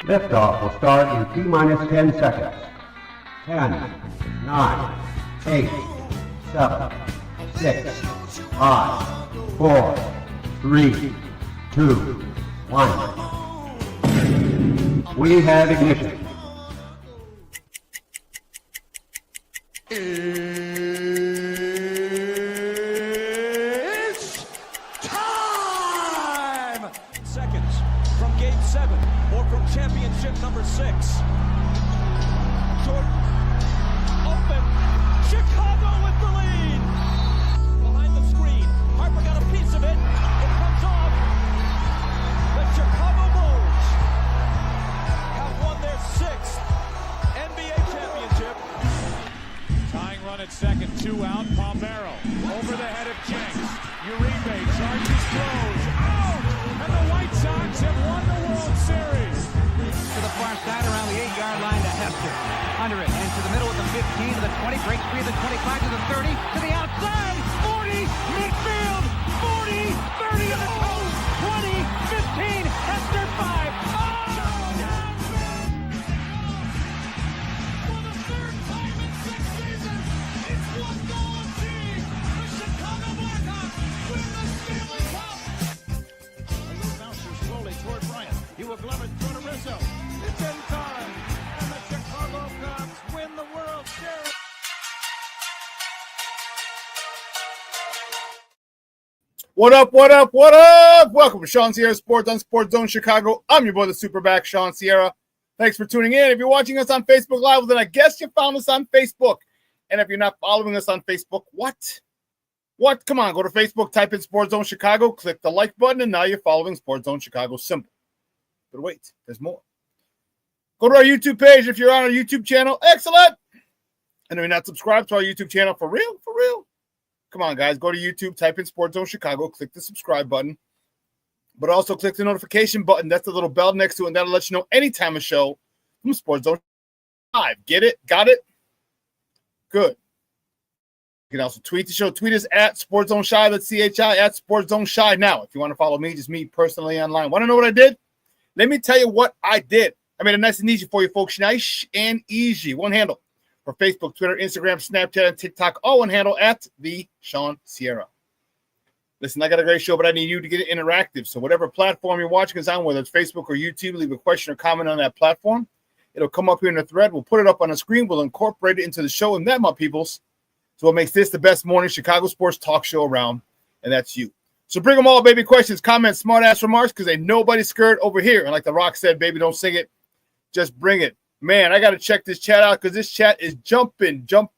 Liftoff will start in T-minus 10 seconds. 10, 9, 8, 7, 6, 5, 4, 3, 2, 1. We have ignition. It's time! Seconds from game 7 or from championship number 6. Jordan, open, Chicago with the lead! Behind the screen, Harper got a piece of it, it comes off. The Chicago Bulls have won their 6th NBA championship. Tying run at second, 2 out, Palmero, over the head of Jenks, Uribe charges, throws, out, and the White Sox have won the World Series. To the far side around the 8-yard line to Hester. Under it, and to the middle of the 15, to the 20, break free of the 25, to the 30, to the outside, 40, midfield, 40, 30 to the coast, 20, 15, Hester 5. For the 3rd time in 6 seasons, it's one goal team. The Chicago Blackhawks win the Stanley Cup. A little bouncer slowly toward Bryant. He will glove it to Rizzo. It's in time, and the Chicago Cubs win the World Series. What up, what up, what up? Welcome to ShawnSierraSports on Sports Zone Chicago. I'm your boy, the SuperBack, Shawn Sierra. Thanks for tuning in. If you're watching us on Facebook Live, well, then I guess you found us on Facebook. And if you're not following us on Facebook, what? What? Come on, go to Facebook, type in Sports Zone Chicago, click the like button, and now you're following Sports Zone Chicago. Simple. But wait, there's more. Go to our YouTube page if you're on our YouTube channel. Excellent. And if you're not subscribed to our YouTube channel, for real, for real. Come on, guys. Go to YouTube, type in Sports Zone Chicago, click the subscribe button. But also click the notification button. That's the little bell next to it, and that'll let you know anytime a show from Sports Zone Live. Get it? Got it? Good. You can also tweet the show. Tweet us at Sports Zone Shy. That's CHI at Sports Zone Shy. Now, if you want to follow me, just me personally online. Want to know what I did? Let me tell you what I did. I made it nice and easy for you folks. Nice and easy. One handle for Facebook, Twitter, Instagram, Snapchat, and TikTok. All one handle at the Shawn Sierra. Listen, I got a great show, but I need you to get it interactive. So whatever platform you're watching us on, whether it's Facebook or YouTube, leave a question or comment on that platform. It'll come up here in the thread. We'll put it up on the screen. We'll incorporate it into the show. And that, my peoples, is what makes this the best morning Chicago sports talk show around. And that's you. So bring them all, baby. Questions, comments, smart-ass remarks, because ain't nobody scared over here. And like The Rock said, baby, don't sing it. Just bring it. Man, I got to check this chat out because this chat is jumping. That's what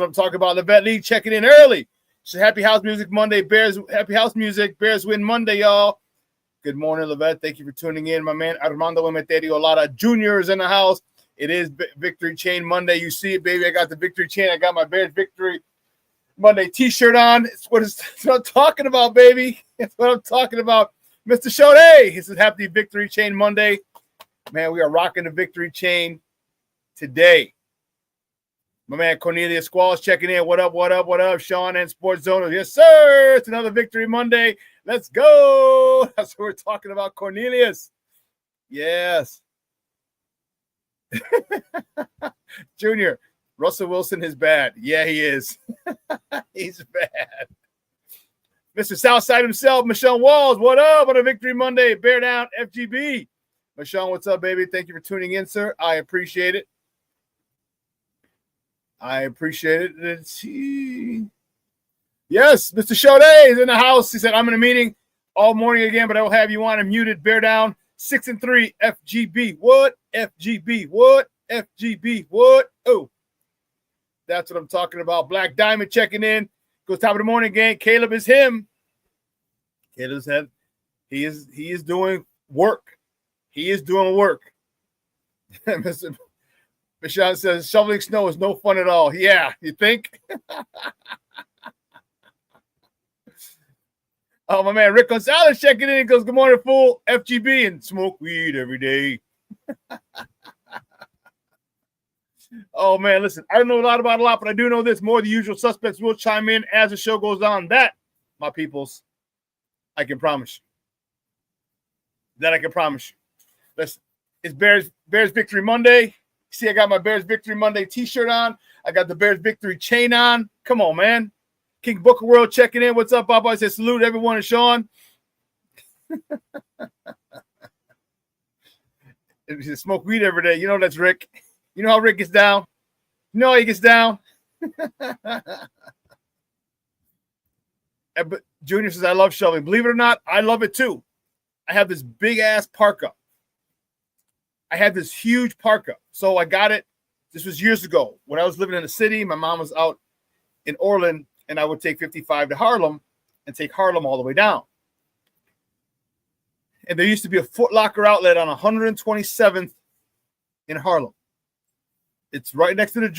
I'm talking about. The Vet League checking in early. It's a Happy House Music Monday. Happy House Music. Bears win Monday, y'all. Good morning, Levette. Thank you for tuning in. My man Armando Emeterio Lara Jr. is in the house. It is Victory Chain Monday. You see it, baby. I got the Victory Chain. I got my Bears Victory Monday t-shirt on. It's what I'm talking about, baby. It's what I'm talking about. Mr. Shode, he says happy Victory Chain Monday. Man, we are rocking the Victory Chain today. My man Cornelius Squalls checking in. What up, what up, what up? Shawn and Sports Zone. Yes, sir. It's another Victory Monday. Let's go. That's what we're talking about, Cornelius. Yes. Junior, Russell Wilson is bad. Yeah, he is. He's bad. Mr. Southside himself, Michelle Walls. What up on a Victory Monday? Bear down, FGB. Michelle, what's up, baby? Thank you for tuning in, sir. I appreciate it. Let's see. Yes, Mr. Shode is in the house. He said, I'm in a meeting all morning again, but I will have you on and muted. Bear down. 6-3 FGB. What? FGB. What? FGB. What? Oh. That's what I'm talking about. Black Diamond checking in. Goes top of the morning again. Caleb is him. Caleb's head. He is doing work. He is doing work. Mr. Michelle says shoveling snow is no fun at all. Yeah, you think? Oh, my man Rick Gonzalez checking in. He goes, good morning, fool. FGB and smoke weed every day. Oh, man, listen, I don't know a lot about a lot, but I do know this. More of the usual suspects will chime in as the show goes on. That, my peoples, I can promise you. That I can promise you. Listen, it's Bears Victory Monday. See, I got my Bears Victory Monday t-shirt on. I got the Bears Victory chain on. Come on, man. King Booker World checking in. What's up, Papa? I said salute everyone and Shawn. Smoke weed every day. You know that's Rick. You know how Rick gets down. You know how he gets down. But Junior says, I love shoveling. Believe it or not, I love it too. I have this big-ass parka. I had this huge parka. So I got it. This was years ago. When I was living in the city, my mom was out in Orland, and I would take 55 to Harlem and take Harlem all the way down. And there used to be a Foot Locker outlet on 127th in Harlem. It's right next to the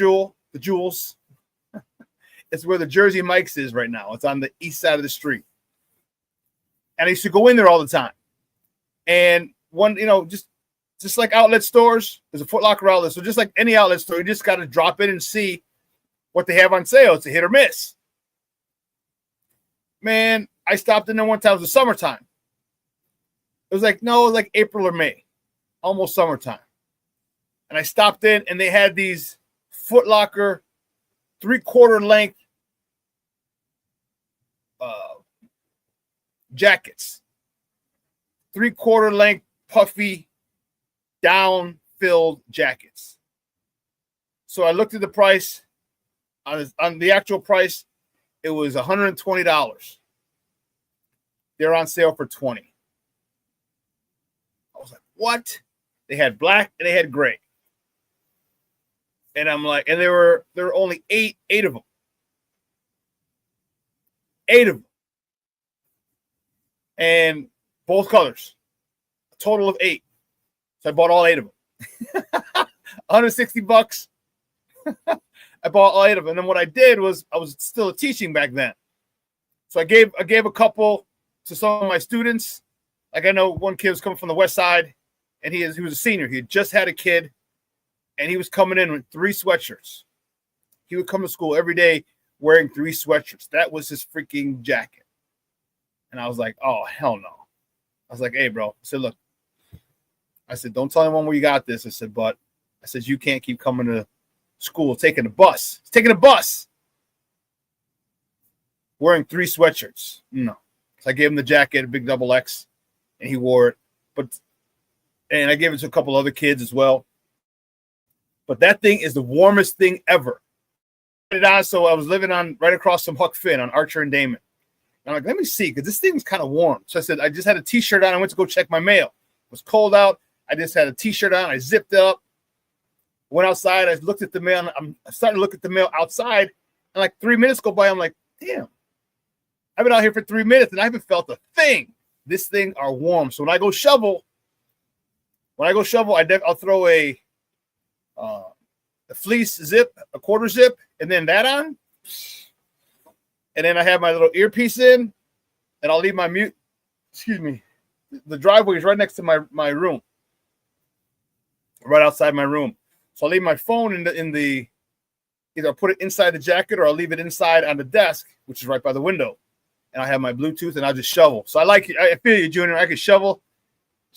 Jewels. It's where the Jersey Mike's is right now. It's on the east side of the street. And I used to go in there all the time. And one, just like outlet stores, there's a Foot Locker outlet. So just like any outlet store, you just got to drop in and see what they have on sale. It's a hit or miss. Man, I stopped in there one time. It was the summertime. It was like April or May, almost summertime. And I stopped in, and they had these Foot Locker 3/4 length jackets. 3/4 length, puffy, down-filled jackets. So I looked at the price. On the actual price, it was $120. They're on sale for $20. I was like, what? They had black and they had gray. And I'm like, and there were only eight of them. 8 of them. And both colors. A total of 8. So I bought all 8 of them. $160. I bought all 8 of them. And then what I did was, I was still teaching back then. So I gave a couple to some of my students. Like I know one kid was coming from the West Side, and he was a senior. He had just had a kid, and he was coming in with 3 sweatshirts. He would come to school every day wearing 3 sweatshirts. That was his freaking jacket. And I was like, oh, hell no. I was like, hey, bro. I said, look. I said, don't tell anyone where you got this. I said, you can't keep coming to school taking a bus. He's taking a bus. Wearing 3 sweatshirts. No. So I gave him the jacket, a big XXL, and he wore it. And I gave it to a couple other kids as well. But that thing is the warmest thing ever. So I was living right across from Huck Finn on Archer and Damon. And I'm like, let me see, because this thing's kind of warm. So I said, I just had a t-shirt on. I went to go check my mail. It was cold out. I just had a t-shirt on. I zipped it up. Went outside. I looked at the mail. I'm starting to look at the mail outside. And like 3 minutes go by. I'm like, damn. I've been out here for 3 minutes, and I haven't felt a thing. This thing are warm. So when I go shovel, I'll throw a fleece zip, a quarter zip, and then that on. And then I have my little earpiece in, and I'll leave my the driveway is right next to my room. Right outside my room. So I'll leave my phone in the either I'll put it inside the jacket or I'll leave it inside on the desk, which is right by the window. And I have my Bluetooth, and I'll just shovel. So I feel you, Junior. I can shovel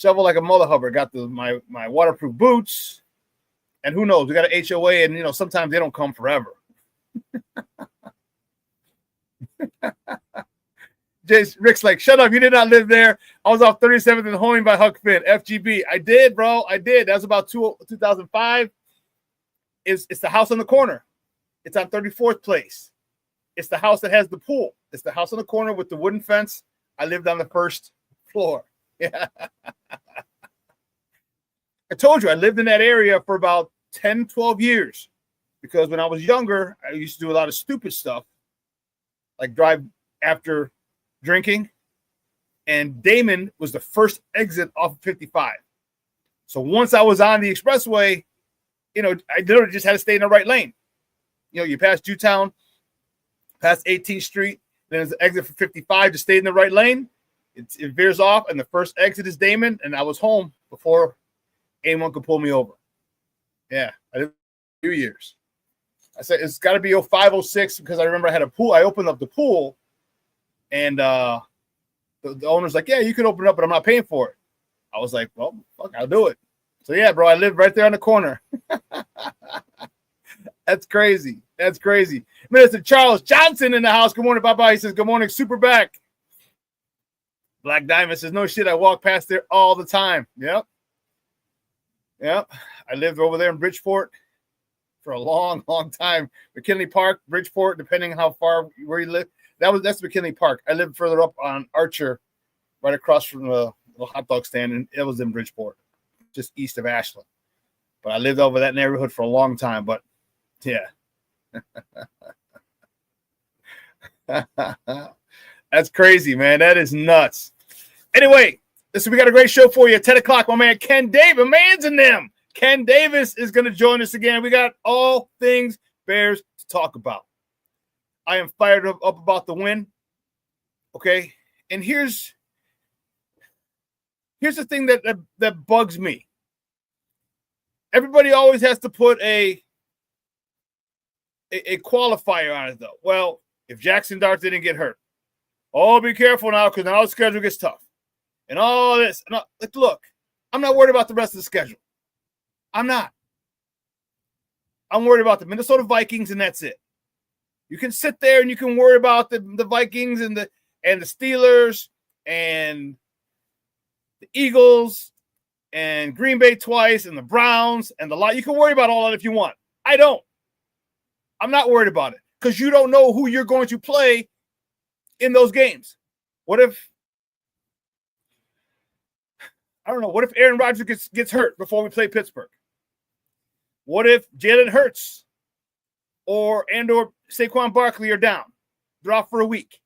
like a mother hubber. Got my waterproof boots, and who knows? We got an HOA, and sometimes they don't come forever. Rick's like, shut up! You did not live there. I was off 37th and Homing by Huck Finn. FGB. I did, bro. I did. That was about 2005. It's the house on the corner. It's on 34th Place. It's the house that has the pool. It's the house on the corner with the wooden fence. I lived on the first floor. Yeah. I told you I lived in that area for about 10, 12 years because when I was younger, I used to do a lot of stupid stuff like drive after drinking. And Damon was the first exit off of 55. So once I was on the expressway, I literally just had to stay in the right lane. You pass Jewtown, past 18th Street, then there's the exit for 55 to stay in the right lane. It veers off, and the first exit is Damon, and I was home before anyone could pull me over. Yeah, I few years. I said it's got to be 05, 06 because I remember I had a pool. I opened up the pool, and the owner's like, "Yeah, you can open it up, but I'm not paying for it." I was like, "Well, fuck, I'll do it." So yeah, bro, I live right there on the corner. That's crazy. That's crazy. Minister Charles Johnson in the house. Good morning, Bye-bye. He says, "Good morning, SuperBack." Black Diamond says, "No shit, I walk past there all the time." Yep. I lived over there in Bridgeport for a long, long time. McKinley Park, Bridgeport, depending on how far where you live. That's McKinley Park. I lived further up on Archer, right across from the hot dog stand, and it was in Bridgeport, just east of Ashland. But I lived over that neighborhood for a long time. But yeah. That's crazy, man. That is nuts. Anyway, we got a great show for you at 10 o'clock. My man Ken Davis, man's in them. Ken Davis is going to join us again. We got all things Bears to talk about. I am fired up about the win. Okay, and here's the thing that bugs me. Everybody always has to put a qualifier on it, though. Well, if Jackson Dart didn't get hurt, be careful now because now the schedule gets tough. And all this. Look, I'm not worried about the rest of the schedule. I'm not. I'm worried about the Minnesota Vikings, and that's it. You can sit there and you can worry about the Vikings and the Steelers and the Eagles and Green Bay twice and the Browns and the lot. You can worry about all that if you want. I don't. I'm not worried about it because you don't know who you're going to play in those games. What if Aaron Rodgers gets hurt before we play Pittsburgh? What if Jalen Hurts or Saquon Barkley are down? They're off for a week.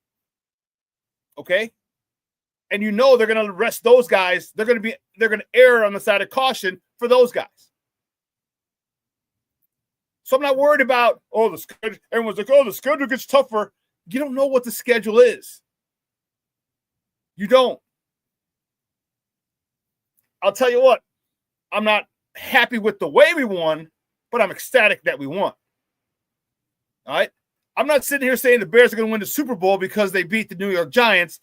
Okay? And you know they're going to rest those guys. They're going to err on the side of caution for those guys. So I'm not worried about, the schedule. Everyone's like, the schedule gets tougher. You don't know what the schedule is. You don't. I'll tell you what, I'm not happy with the way we won, but I'm ecstatic that we won. All right? I'm not sitting here saying the Bears are going to win the Super Bowl because they beat the New York Giants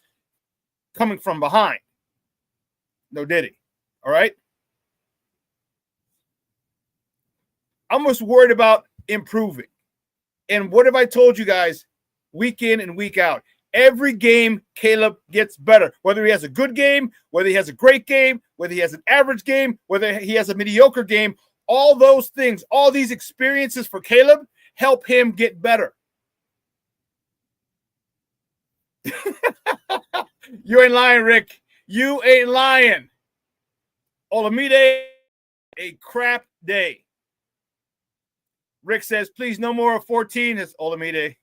coming from behind. No diddy. All right? I'm just worried about improving. And what have I told you guys week in and week out? Every game, Caleb gets better. Whether he has a good game, whether he has a great game, whether he has an average game, whether he has a mediocre game, all those things, all these experiences for Caleb help him get better. You ain't lying, Rick. You ain't lying. Olamide, a crap day. Rick says, please, no more of 14. It's Olamide.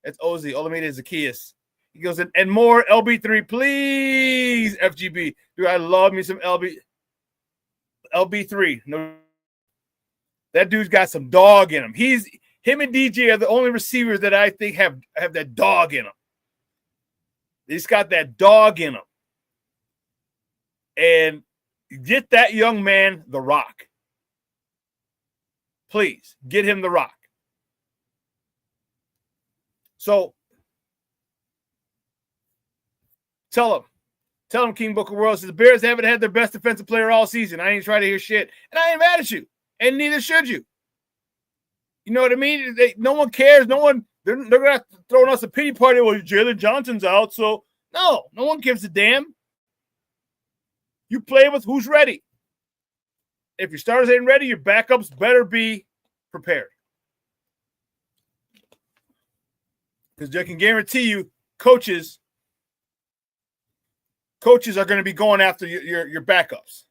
It's Ozzy. Olamide is Zacchaeus. He goes, and more LB3, please, FGB. Dude, I love me some LB3. No, that dude's got some dog in him. Him and DJ are the only receivers that I think have that dog in them. He's got that dog in him. And get that young man the rock. Please, get him the rock. So, tell him, King Booker World says the Bears haven't had their best defensive player all season. I ain't trying to hear shit. And I ain't mad at you. And neither should you. You know what I mean? No one cares. They're going to throw us a pity party. Well, Jalen Johnson's out. So, no one gives a damn. You play with who's ready. If your starters ain't ready, your backups better be prepared. Because I can guarantee you, coaches are going to be going after your backups.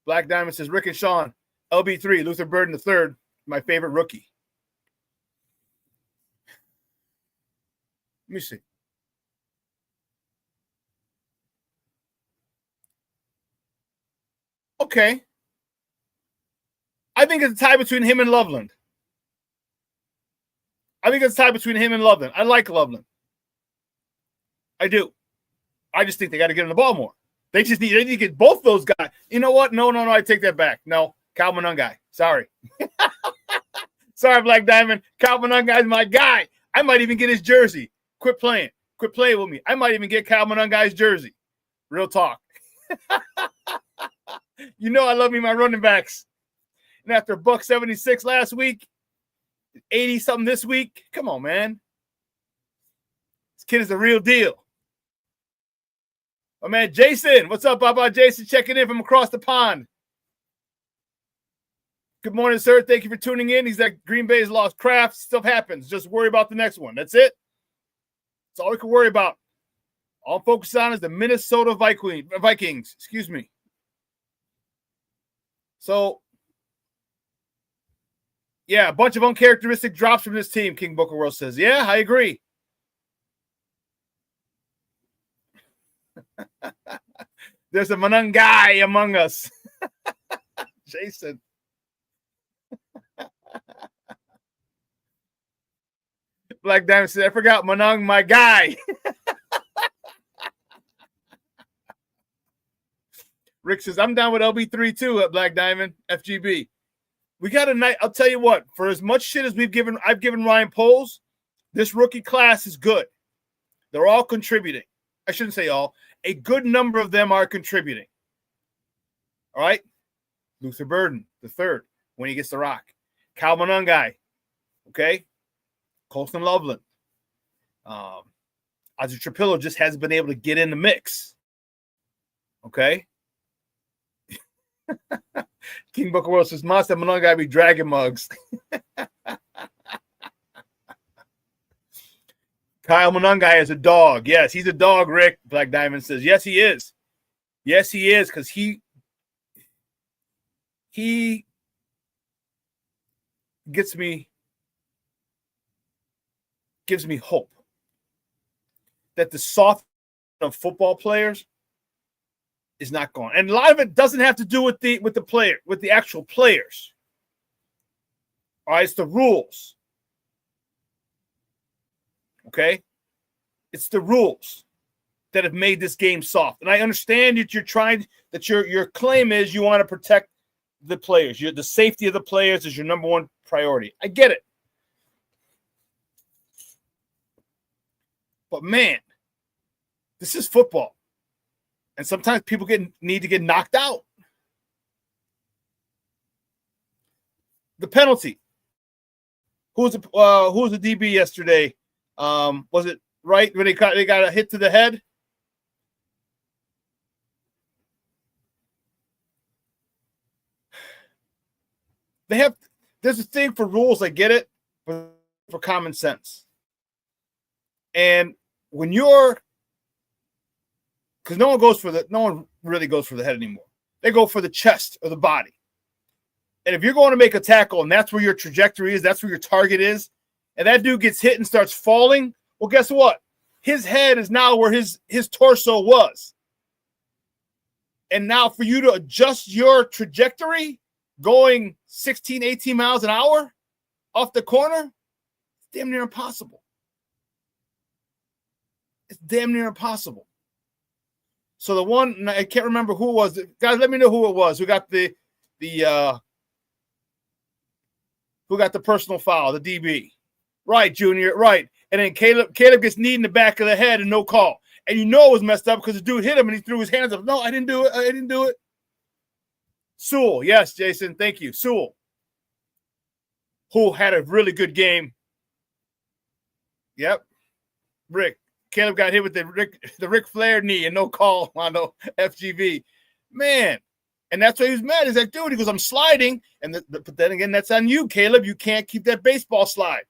Black Diamond says, Rick and Shawn, LB3, Luther Burden III, my favorite rookie. Let me see. Okay. I think it's a tie between him and Loveland. I like Loveland. I do. I just think they got to get him the ball more. They need to get both those guys. You know what? No, I take that back. No, Calvin Nunn guy. Sorry. Sorry, Black Diamond. Kyle Monangai is my guy. I might even get his jersey. Quit playing. Quit playing with me. I might even get Kyle Monangai's jersey. Real talk. You know I love me my running backs. And after $176 last week, 80-something this week, come on, man. This kid is the real deal. Oh, man, Jason. What's up, Baba? Jason checking in from across the pond. Good morning, sir. Thank you for tuning in. He's at Green Bay's lost Kraft. Stuff happens. Just worry about the next one. That's it. That's all we can worry about. All I'm focused on is the Minnesota Vikings. Excuse me. So, yeah, a bunch of uncharacteristic drops from this team, King Booker World says. Yeah, I agree. There's a Monangai among us. Jason. Black Diamond said, I forgot Monang, my guy. Rick says, I'm down with LB3 too at Black Diamond, FGB. We got a night. I'll tell you what, for as much shit as I've given Ryan Poles, this rookie class is good. They're all contributing. I shouldn't say all. A good number of them are contributing. All right? Luther Burden, the third, when he gets the rock. Kyle Monangai, okay? Colston Loveland. Audrey Trapillo just hasn't been able to get in the mix. Okay? King Booker World says, Monster Monangai be dragon mugs. Kyle Monangai is a dog. Yes, he's a dog, Rick. Black Diamond says, yes, he is. Yes, he is, because he gives me hope that the soft of football players is not gone. And a lot of it doesn't have to do with the actual players. All right, it's the rules. Okay? It's the rules that have made this game soft. And I understand that your claim is you want to protect the players. The safety of the players is your number one priority. I get it. But man, this is football. And sometimes people need to get knocked out. The penalty. Who was the DB yesterday? Was it right when they got a hit to the head? There's a thing for rules, I get it, but for common sense. And when because no one really goes for the head anymore. They go for the chest or the body. And if you're going to make a tackle and that's where your trajectory is, that's where your target is, and that dude gets hit and starts falling, well, guess what? His head is now where his torso was. And now for you to adjust your trajectory going 16, 18 miles an hour off the corner, it's damn near impossible. It's damn near impossible. So the one, I can't remember who it was. Guys, let me know who it was. Who got the personal foul, the DB. Right, Junior, right. And then Caleb gets kneed in the back of the head and no call. And you know it was messed up because the dude hit him and he threw his hands up. No, I didn't do it. Sewell, yes, Jason, thank you. Sewell, who had a really good game. Yep. Rick. Caleb got hit with the Ric Flair knee and no call on the FGV. Man. And that's why he was mad. He's like, dude, he goes, I'm sliding. But then again, that's on you, Caleb. You can't keep that baseball slide.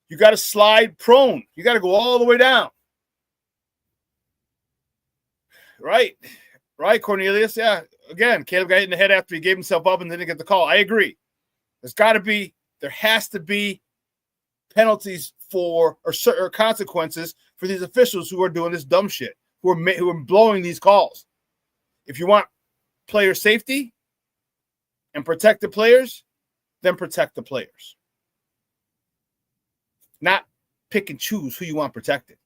You got to slide prone. You got to go all the way down. Right, Cornelius? Yeah. Again, Caleb got hit in the head after he gave himself up and didn't get the call. I agree. There has to be penalties or consequences for these officials who are doing this dumb shit, who are blowing these calls. If you want player safety and protect the players, then protect the players. Not pick and choose who you want protected.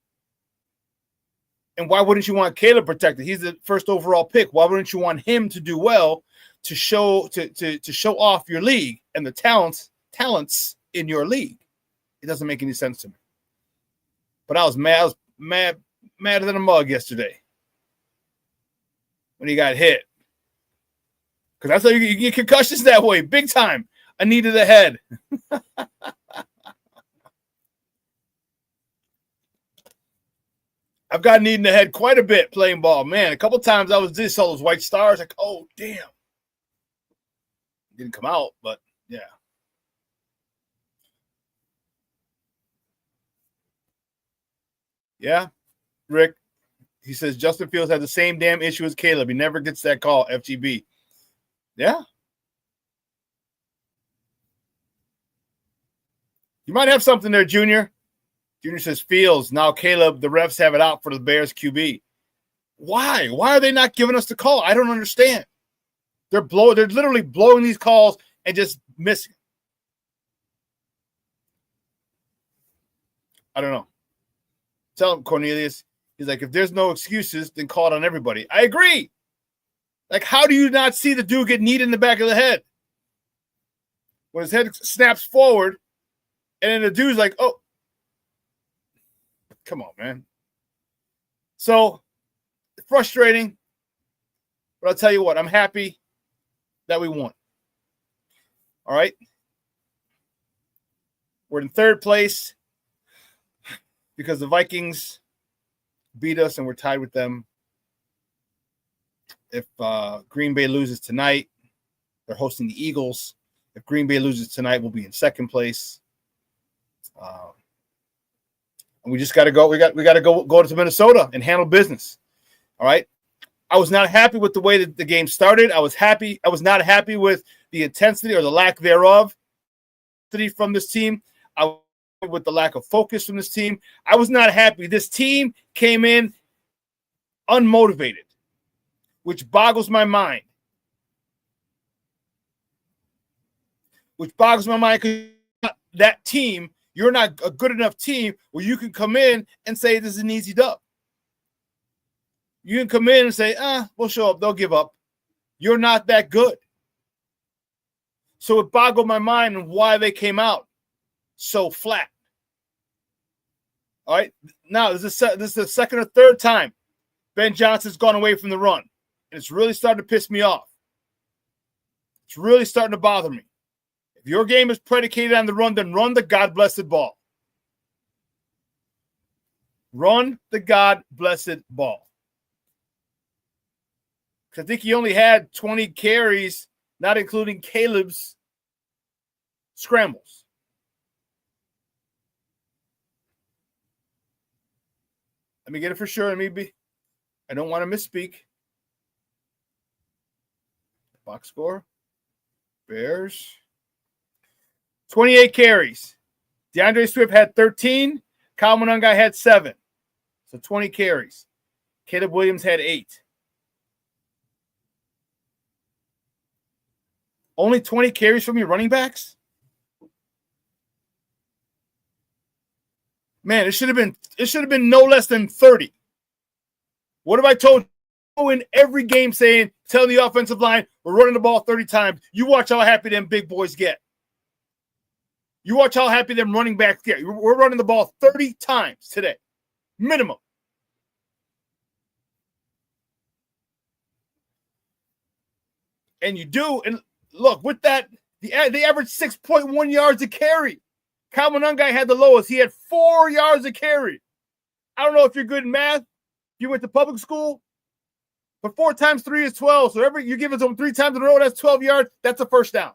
And why wouldn't you want Caleb protected? He's the first overall pick. Why wouldn't you want him to do well to show off your league and the talents talents in your league. It doesn't make any sense to me. But I was madder than a mug yesterday when he got hit. Because that's how you get concussions that way, big time. A knee to the head. I've got a knee in the head quite a bit playing ball. Man, a couple times I saw those white stars. Like, oh, damn. Didn't come out, but yeah. Yeah, Rick. He says Justin Fields had the same damn issue as Caleb. He never gets that call, FGB. Yeah. You might have something there, Junior. Junior says Fields. Now Caleb, the refs have it out for the Bears QB. Why? Why are they not giving us the call? I don't understand. They're literally blowing these calls and just missing. I don't know. Tell him, Cornelius. He's like, if there's no excuses, then call it on everybody. I agree. Like, how do you not see the dude get kneed in the back of the head? When his head snaps forward, and then the dude's like, oh. Come on, man. So, frustrating. But I'll tell you what, I'm happy that we won. All right? We're in third place because the Vikings beat us and we're tied with them. If Green Bay loses tonight, they're hosting the Eagles. If Green Bay loses tonight, we'll be in second place. And we just got to go. We got to go to Minnesota and handle business. All right. I was not happy with the way that the game started. I was not happy with the intensity or the lack thereof from this team. I was with the lack of focus from this team. I was not happy. This team came in unmotivated, which boggles my mind. Because that team, you're not a good enough team where you can come in and say this is an easy dub. You can come in and say, we'll show up. They'll give up. You're not that good. So it boggled my mind on why they came out so flat. All right. Now, this is the second or third time Ben Johnson's gone away from the run. And it's really starting to piss me off. It's really starting to bother me. If your game is predicated on the run, then run the God-blessed ball. Run the God-blessed ball. I think he only had 20 carries, not including Caleb's scrambles. Let me get it for sure. I don't want to misspeak. Box score. Bears. 28 carries. DeAndre Swift had 13. Kyle Monangai had 7. So 20 carries. Caleb Williams had 8. Only 20 carries from your running backs? Man, it should have been no less than 30. What have I told you in every game saying, tell the offensive line, we're running the ball 30 times. You watch how happy them big boys get. You watch how happy them running backs get. We're running the ball 30 times today. Minimum. And you do, and look, with that, they averaged 6.1 yards a carry. Kyle Monangai had the lowest. He had 4 yards a carry. I don't know if you're good in math. You went to public school. But 4 times 3 is 12. So you give it to him 3 times in a row, that's 12 yards. That's a first down.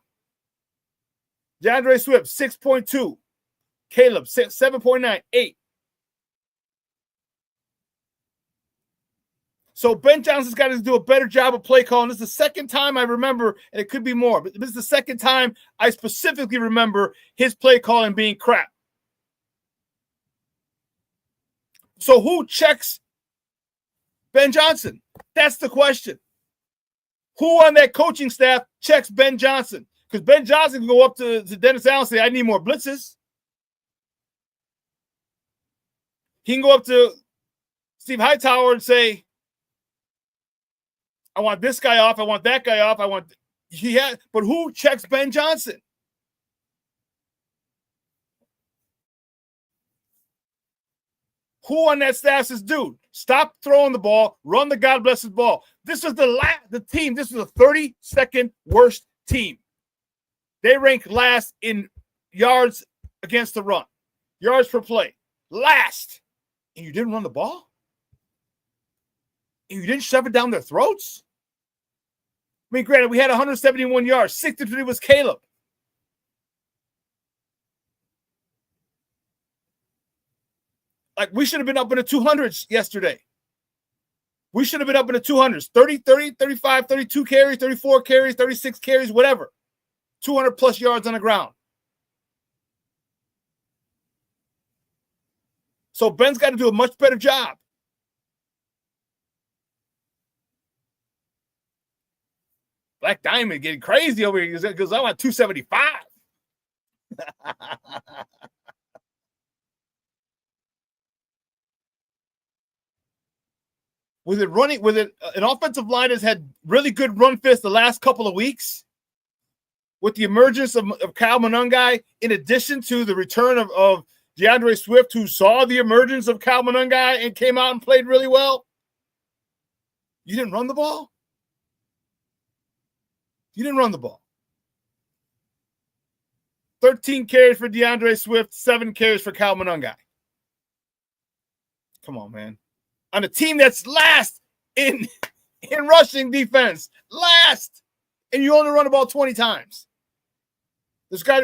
DeAndre Swift, 6.2. Caleb, 7.9, 8. So Ben Johnson's got to do a better job of play calling. This is the second time I remember, and it could be more, but this is the second time I specifically remember his play calling being crap. So who checks Ben Johnson? That's the question. Who on that coaching staff checks Ben Johnson? Because Ben Johnson can go up to Dennis Allen and say, I need more blitzes. He can go up to Steve Hightower and say, I want this guy off. I want that guy off. But who checks Ben Johnson? Who on that staff says, dude, stop throwing the ball, run the God bless his ball? This was the team. This was the 32nd worst team. They rank last in yards against the run, yards per play. Last. And you didn't run the ball? And you didn't shove it down their throats? I mean, granted, we had 171 yards. 63 was Caleb. Like, we should have been up in the 200s yesterday. We should have been up in the 200s. 30, 35, 32 carries, 34 carries, 36 carries, whatever. 200 plus yards on the ground. So Ben's got to do a much better job. Black Diamond getting crazy over here because I'm at 275. An offensive line has had really good run fits the last couple of weeks with the emergence of Kyle Monangai, in addition to the return of DeAndre Swift, who saw the emergence of Kyle Monangai and came out and played really well. You didn't run the ball? You didn't run the ball. 13 carries for DeAndre Swift, 7 carries for Kyle Monangai. Come on, man. On a team that's last in rushing defense. Last. And you only run the ball 20 times. There's got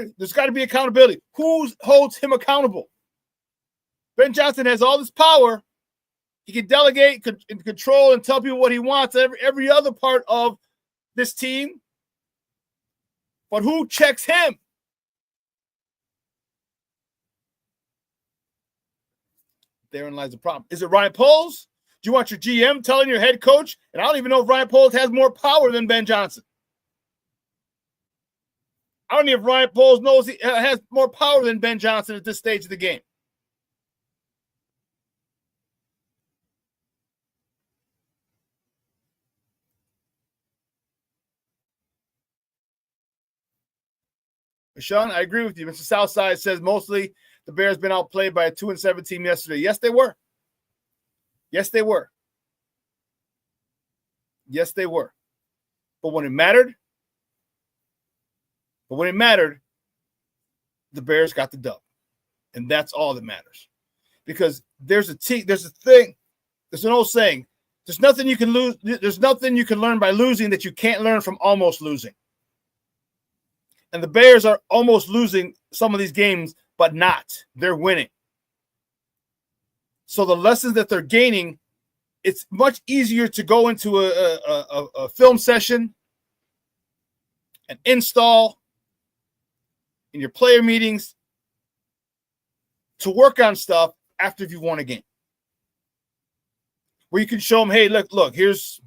to be accountability. Who holds him accountable? Ben Johnson has all this power. He can delegate and control and tell people what he wants, every other part of this team. But who checks him? Therein lies the problem. Is it Ryan Poles? Do you want your GM telling your head coach? And I don't even know if Ryan Poles has more power than Ben Johnson. I don't know if Ryan Poles knows he has more power than Ben Johnson at this stage of the game. Shawn, I agree with you. Mr. Southside says mostly the Bears been outplayed by a 2-7 team yesterday. Yes, they were. Yes, they were. Yes, they were. But when it mattered, the Bears got the dub. And that's all that matters. Because there's an old saying, there's nothing you can lose, there's nothing you can learn by losing that you can't learn from almost losing. And the Bears are almost losing some of these games, but not. They're winning. So the lessons that they're gaining, it's much easier to go into a film session, an install, in your player meetings, to work on stuff after you've won a game. Where you can show them, hey, look, here's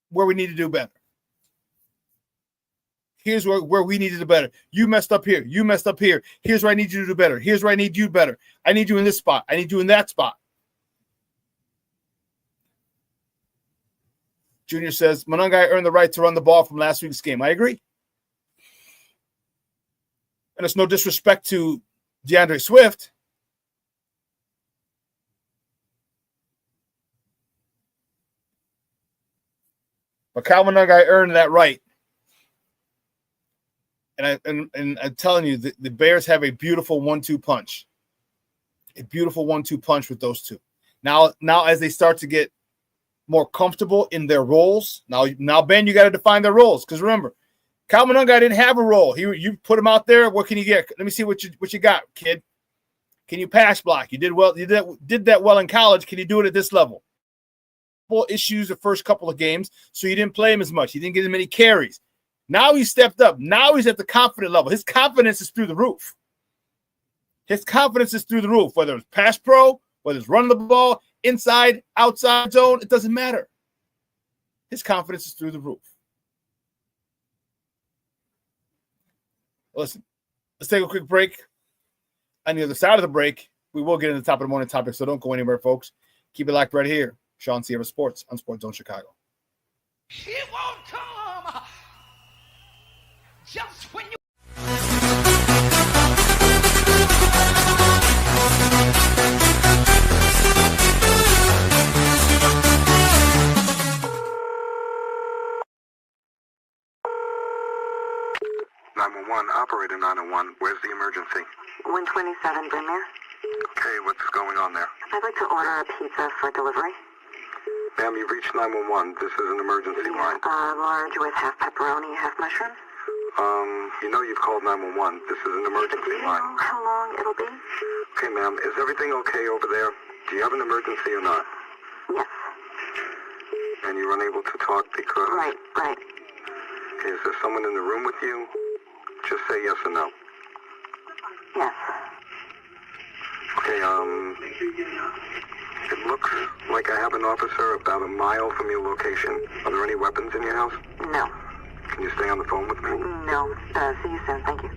where we need to do better. Here's where we need to do better. You messed up here. You messed up here. Here's where I need you to do better. Here's where I need you better. I need you in this spot. I need you in that spot. Junior says, Monangai earned the right to run the ball from last week's game. I agree. And it's no disrespect to DeAndre Swift. But Kyle Monangai earned that right. And I'm telling you, the Bears have a beautiful 1-2 punch. A beautiful 1-2 punch with those two. Now as they start to get more comfortable in their roles, now Ben, you got to define their roles. Because remember, Kyle Monangai didn't have a role. You put him out there. What can you get? Let me see what you got, kid. Can you pass block? You did well. You did that well in college. Can you do it at this level? Issues the first couple of games, so you didn't play him as much. He didn't get as many carries. Now he stepped up. Now he's at the confident level. His confidence is through the roof. His confidence is through the roof. Whether it's pass pro, whether it's running the ball, inside, outside zone, it doesn't matter. His confidence is through the roof. Listen, let's take a quick break. On the other side of the break, we will get into the top of the morning topic, so don't go anywhere, folks. Keep it locked right here. Shawn Sierra Sports on Sports Zone Chicago. It won't come just when you. Operator 901, where's the emergency? 127 Brymere. Okay, what's going on there? I'd like to order a pizza for delivery. Ma'am, you've reached 911. This is an emergency line. Large with half pepperoni, half mushroom. You know you've called 911. This is an emergency Do you line. know how long it'll be? Okay, ma'am, is everything okay over there? Do you have an emergency or not? Yes. And you're unable to talk because... Right. Is there someone in the room with you? Just say yes or no. Yes. Okay, it looks like I have an officer about a mile from your location. Are there any weapons in your house? No. Can you stay on the phone with me? No. See you soon. Thank you.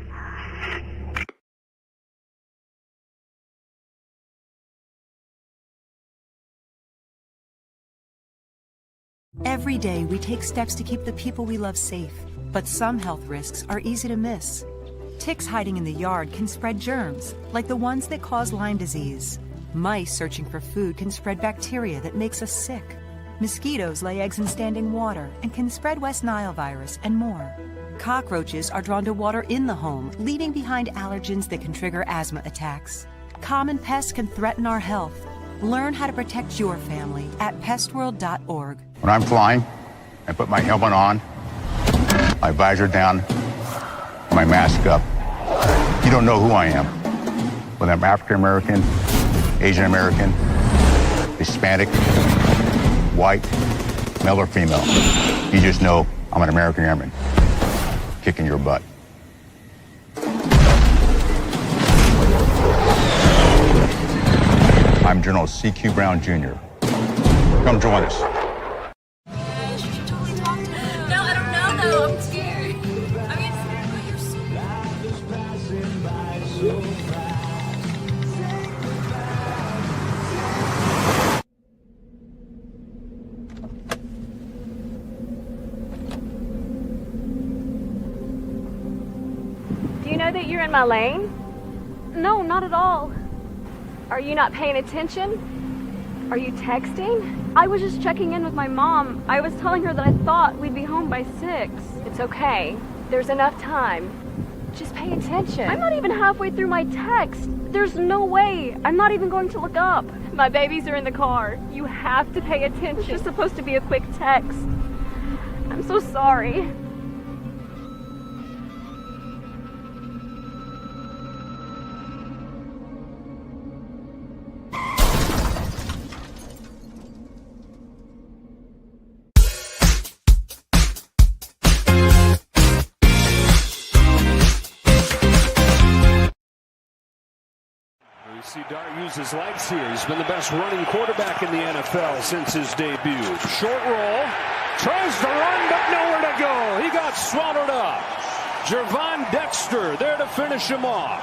Every day, we take steps to keep the people we love safe, but some health risks are easy to miss. Ticks hiding in the yard can spread germs, like the ones that cause Lyme disease. Mice searching for food can spread bacteria that makes us sick. Mosquitoes lay eggs in standing water and can spread West Nile virus and more. Cockroaches are drawn to water in the home, leaving behind allergens that can trigger asthma attacks. Common pests can threaten our health. Learn how to protect your family at pestworld.org. When I'm flying, I put my helmet on, my visor down, my mask up. You don't know who I am. Whether I'm African American, Asian American, Hispanic, white, male or female. You just know I'm an American Airman, kicking your butt. I'm General C.Q. Brown Jr. Come join us. No, I don't know though. I'm scared. I mean, you're Do you know that you're in my lane? No, not at all. Are you not paying attention? Are you texting? I was just checking in with my mom. I was telling her that I thought we'd be home by 6. It's okay. There's enough time. Just pay attention. I'm not even halfway through my text. There's no way. I'm not even going to look up. My babies are in the car. You have to pay attention. It's just supposed to be a quick text. I'm so sorry. See Dart use his legs here. He's been the best running quarterback in the NFL since his debut. Short roll. Tries to run, but nowhere to go. He got swallowed up. Gervondextersr there to finish him off.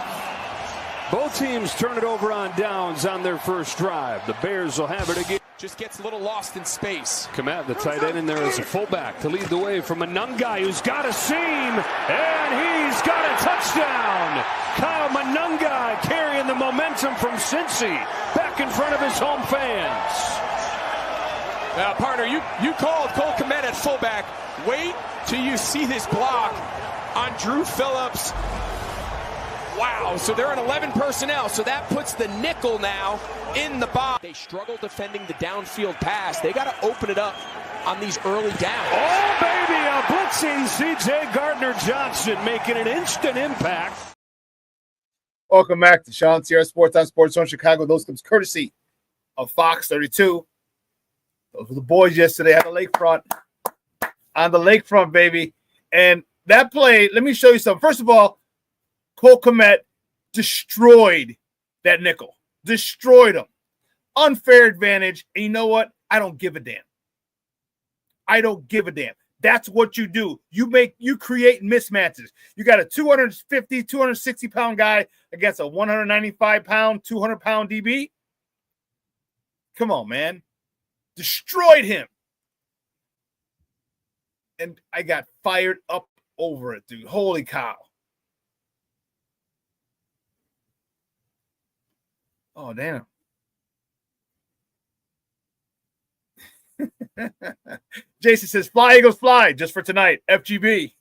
Both teams turn it over on downs on their first drive. The Bears will have it again. Just gets a little lost in space. Komet, the tight end in there as a fullback to lead the way from a Manungai who's got a seam, and he's got a touchdown. Kyle Manungai carrying the momentum from Cincy back in front of his home fans. Now, partner, you called Cole Komet at fullback. Wait till you see this block on Drew Phillips. Wow, so they're in 11 personnel, so that puts the nickel now in the box. They struggle defending the downfield pass. They got to open it up on these early downs. Oh, baby, a blitzing C.J. Gardner-Johnson making an instant impact. Welcome back to ShawnSierraSports on Sports Zone Chicago. Those comes courtesy of Fox 32. Those were the boys yesterday at the lakefront. On the lakefront, baby. And that play, let me show you something. First of all, Cole Komet destroyed that nickel. Destroyed him. Unfair advantage. And you know what? I don't give a damn. I don't give a damn. That's what you do. You create mismatches. You got a 250, 260-pound guy against a 195-pound, 200-pound DB. Come on, man. Destroyed him. And I got fired up over it, dude. Holy cow. Oh, damn. Jason says, fly, Eagles, fly, just for tonight. FGB.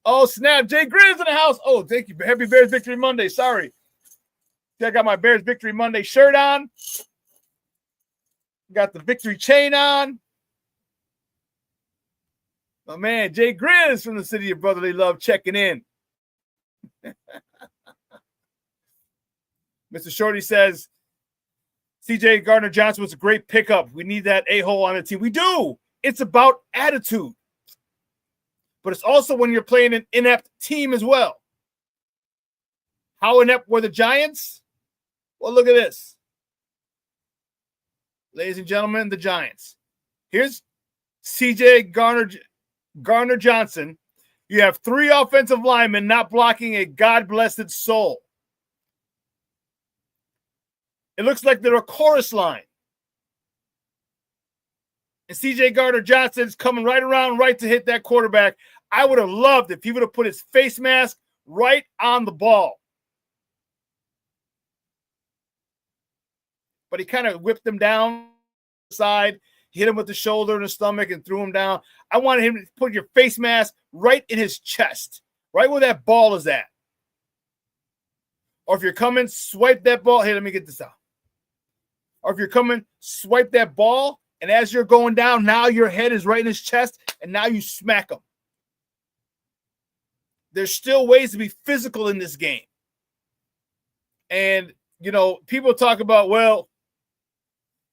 Oh, snap. Jay Grizz in the house. Oh, thank you. Happy Bears Victory Monday. Sorry. I got my Bears Victory Monday shirt on. Got the victory chain on. My man, Jay Grizz from the City of Brotherly Love checking in. Mr. Shorty says, CJ Gardner-Johnson was a great pickup. We need that a-hole on the team. We do. It's about attitude. But it's also when you're playing an inept team as well. How inept were the Giants? Well, look at this. Ladies and gentlemen, the Giants. Here's CJ Gardner-Johnson. You have 3 offensive linemen not blocking a God-blessed soul. It looks like they're a chorus line. And CJ Gardner-Johnson's coming right around right to hit that quarterback. I would have loved if he would have put his face mask right on the ball. But he kind of whipped him down the side, hit him with the shoulder and the stomach and threw him down. I wanted him to put your face mask right in his chest, right where that ball is at. Or if you're coming, swipe that ball. Hey, let me get this out. Or if you're coming, swipe that ball, and as you're going down, now your head is right in his chest, and now you smack him. There's still ways to be physical in this game. And, you know, people talk about, well,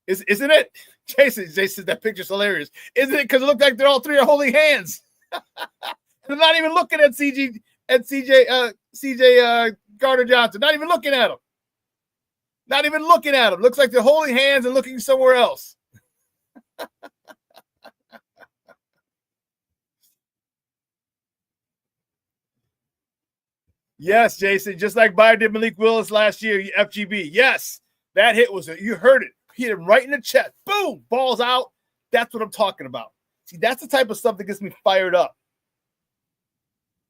isn't it? Jason, that picture's hilarious. Isn't it? Because it looked like they're all 3 are holding hands. They're not even looking at CJ Gardner-Johnson. Not even looking at him. Not even looking at him. Looks like they're holding hands and looking somewhere else. Yes, Jason, just like Bayer did Malik Willis last year, FGB. Yes, that hit was, you heard it. Hit him right in the chest. Boom, balls out. That's what I'm talking about. See, that's the type of stuff that gets me fired up.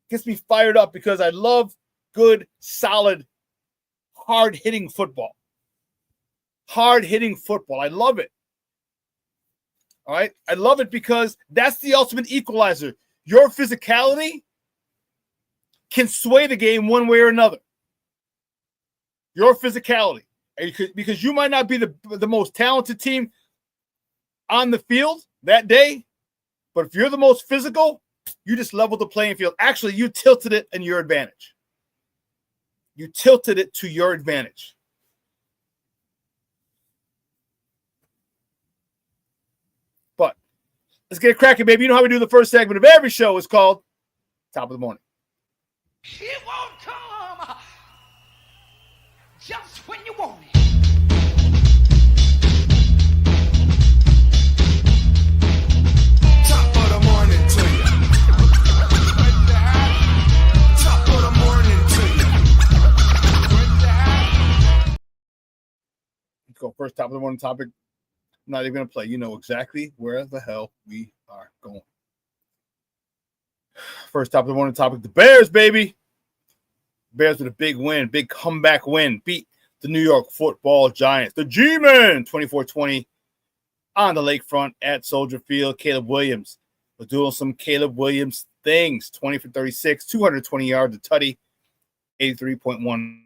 Gets me fired up because I love good, solid, hard-hitting football. Hard-hitting football. I love it. All right? I love it because that's the ultimate equalizer. Your physicality can sway the game one way or another. Your physicality. Because you might not be the most talented team on the field that day, but if you're the most physical, you just leveled the playing field. Actually, you tilted it in your advantage. You tilted it to your advantage. But let's get cracking, baby. You know how we do the first segment of every show is called Top of the Morning. It won't come just when you want it. Top of the morning to you. Top of the morning to you. Let's go first top of the morning topic. I'm not even going to play. You know exactly where the hell we are going. First top of the morning topic, the Bears, baby. Bears with a big win, big comeback win. Beat the New York Football Giants. The G-Men, 24-20 on the lakefront at Soldier Field. Caleb Williams was doing some Caleb Williams things. 20 for 36, 220 yards, a tutty, 83.1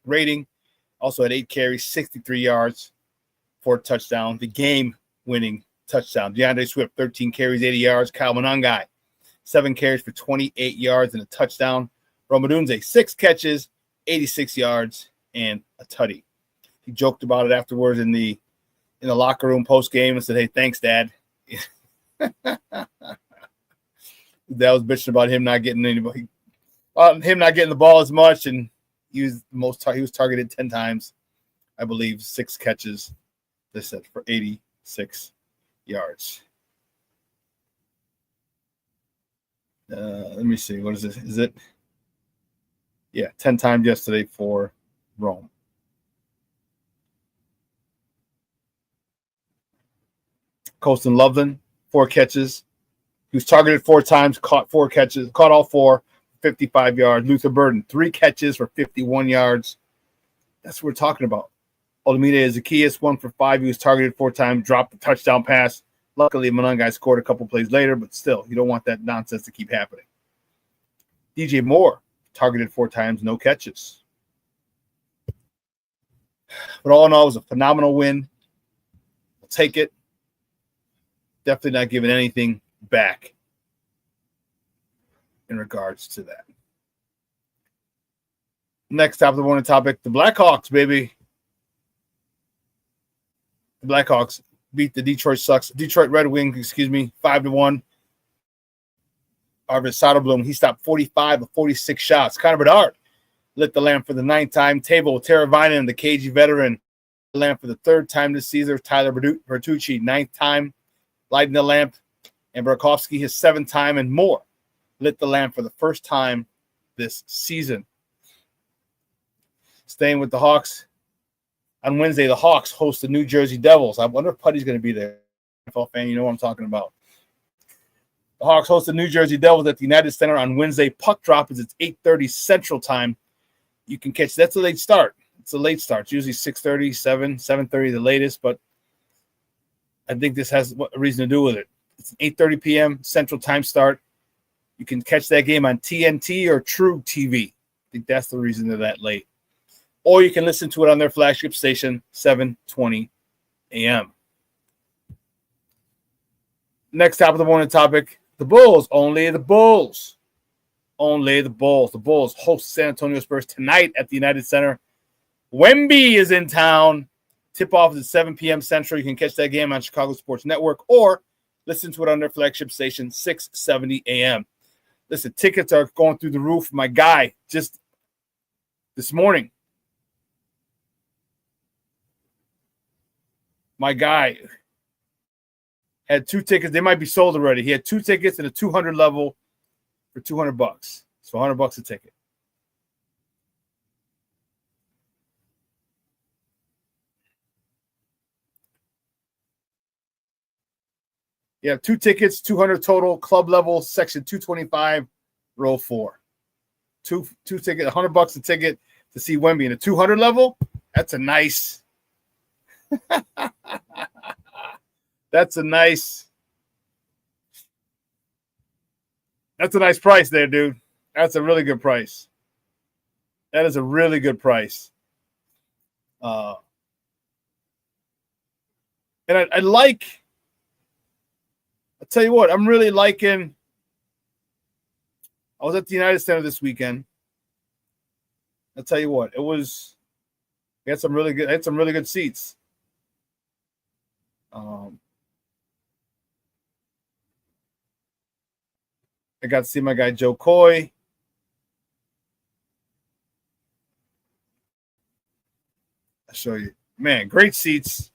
rating. Also had 8 carries, 63 yards for a touchdown. The game-winning touchdown. DeAndre Swift, 13 carries, 80 yards. Kyle Monangai, 7 carries for 28 yards and a touchdown. Romadunze, 6 catches, 86 yards, and a tutty. He joked about it afterwards in the locker room post-game and said, hey, thanks, Dad. Dad was bitching about him not getting anybody, him not getting the ball as much, and he was targeted 10 times, I believe, 6 catches. This said for 86 yards. Let me see. What is this? Is it? Yeah, 10 times yesterday for Rome. Colston Loveland, 4 catches. He was targeted 4 times, caught 4 catches, caught all 4, 55 yards. Luther Burden, 3 catches for 51 yards. That's what we're talking about. Olamide Zacchaeus, 1 for 5. He was targeted 4 times, dropped the touchdown pass. Luckily, Monangai scored a couple plays later, but still, you don't want that nonsense to keep happening. DJ Moore targeted 4 times, no catches. But all in all, it was a phenomenal win. I'll take it. Definitely not giving anything back in regards to that. Next top of the morning topic, the Blackhawks, baby. The Blackhawks beat the Detroit Red Wings, 5-1. Arvid Soderblom, he stopped 45 of 46 shots. Connor Bedard lit the lamp for the 9th time. Teuvo Teravainen, the KG veteran, the lamp for the 3rd time this season. Tyler Bertucci, 9th time, lighting the lamp. And Burakovsky, his 7th time, and more lit the lamp for the 1st time this season. Staying with the Hawks, on Wednesday, the Hawks host the New Jersey Devils. I wonder if Putty's going to be there. NFL fan, you know what I'm talking about. The Hawks host the New Jersey Devils at the United Center on Wednesday. Puck drop is at 8:30 Central Time. You can catch. That's a late start. It's a late start. It's usually 6:30, 7:30 the latest, but I think this has a reason to do with it. It's an 8:30 p.m. Central Time start. You can catch that game on TNT or True TV. I think that's the reason they're that late. Or you can listen to it on their flagship station, 7:20 a.m. Next top of the morning topic, the Bulls. Only the Bulls. Only the Bulls. The Bulls host San Antonio Spurs tonight at the United Center. Wemby is in town. Tip-off is at 7 p.m. Central. You can catch that game on Chicago Sports Network or listen to it on their flagship station, 6:70 a.m. Listen, tickets are going through the roof. My guy, just this morning, my guy had 2 tickets. They might be sold already. He had 2 tickets in a 200 level for $200. So $100 a ticket. You have 2 tickets, 200 total, club level, section 225, row 4. Two tickets, $100 a ticket to see Wemby in a 200 level. That's a nice. That's a nice price there, dude. That's a really good price. That is a really good price. And I like. I'll tell you what, I'm really liking. I was at the United Center this weekend. I'll tell you what, we had some really good seats. I got to see my guy Joe Coy. I'll show you. Man, great seats.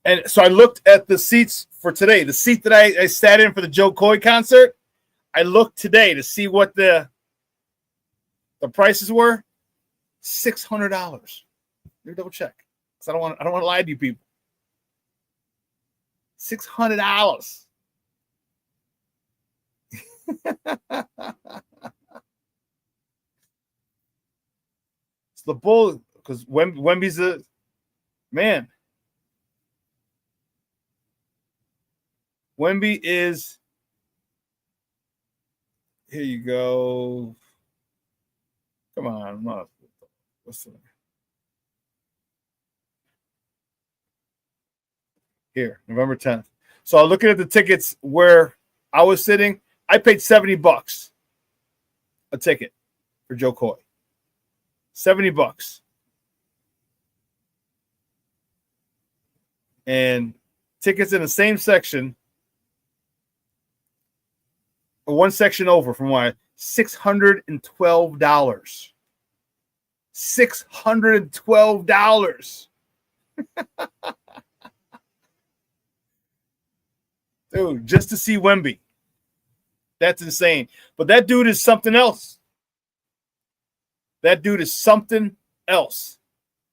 And so I looked at the seats for today. The seat that I sat in for the Joe Coy concert, I looked today to see what the prices were. $600. Let me double check. Because I don't want to lie to you people. $600. It's the bull because Wemby's a man. Wemby is, here you go. Come on. What's the here, November 10th. So I'm looking at the tickets where I was sitting. I paid $70 a ticket for Joe Coy. $70. And tickets in the same section. One section over from why $612. $612. Dude, just to see Wemby. That's insane. But that dude is something else. That dude is something else.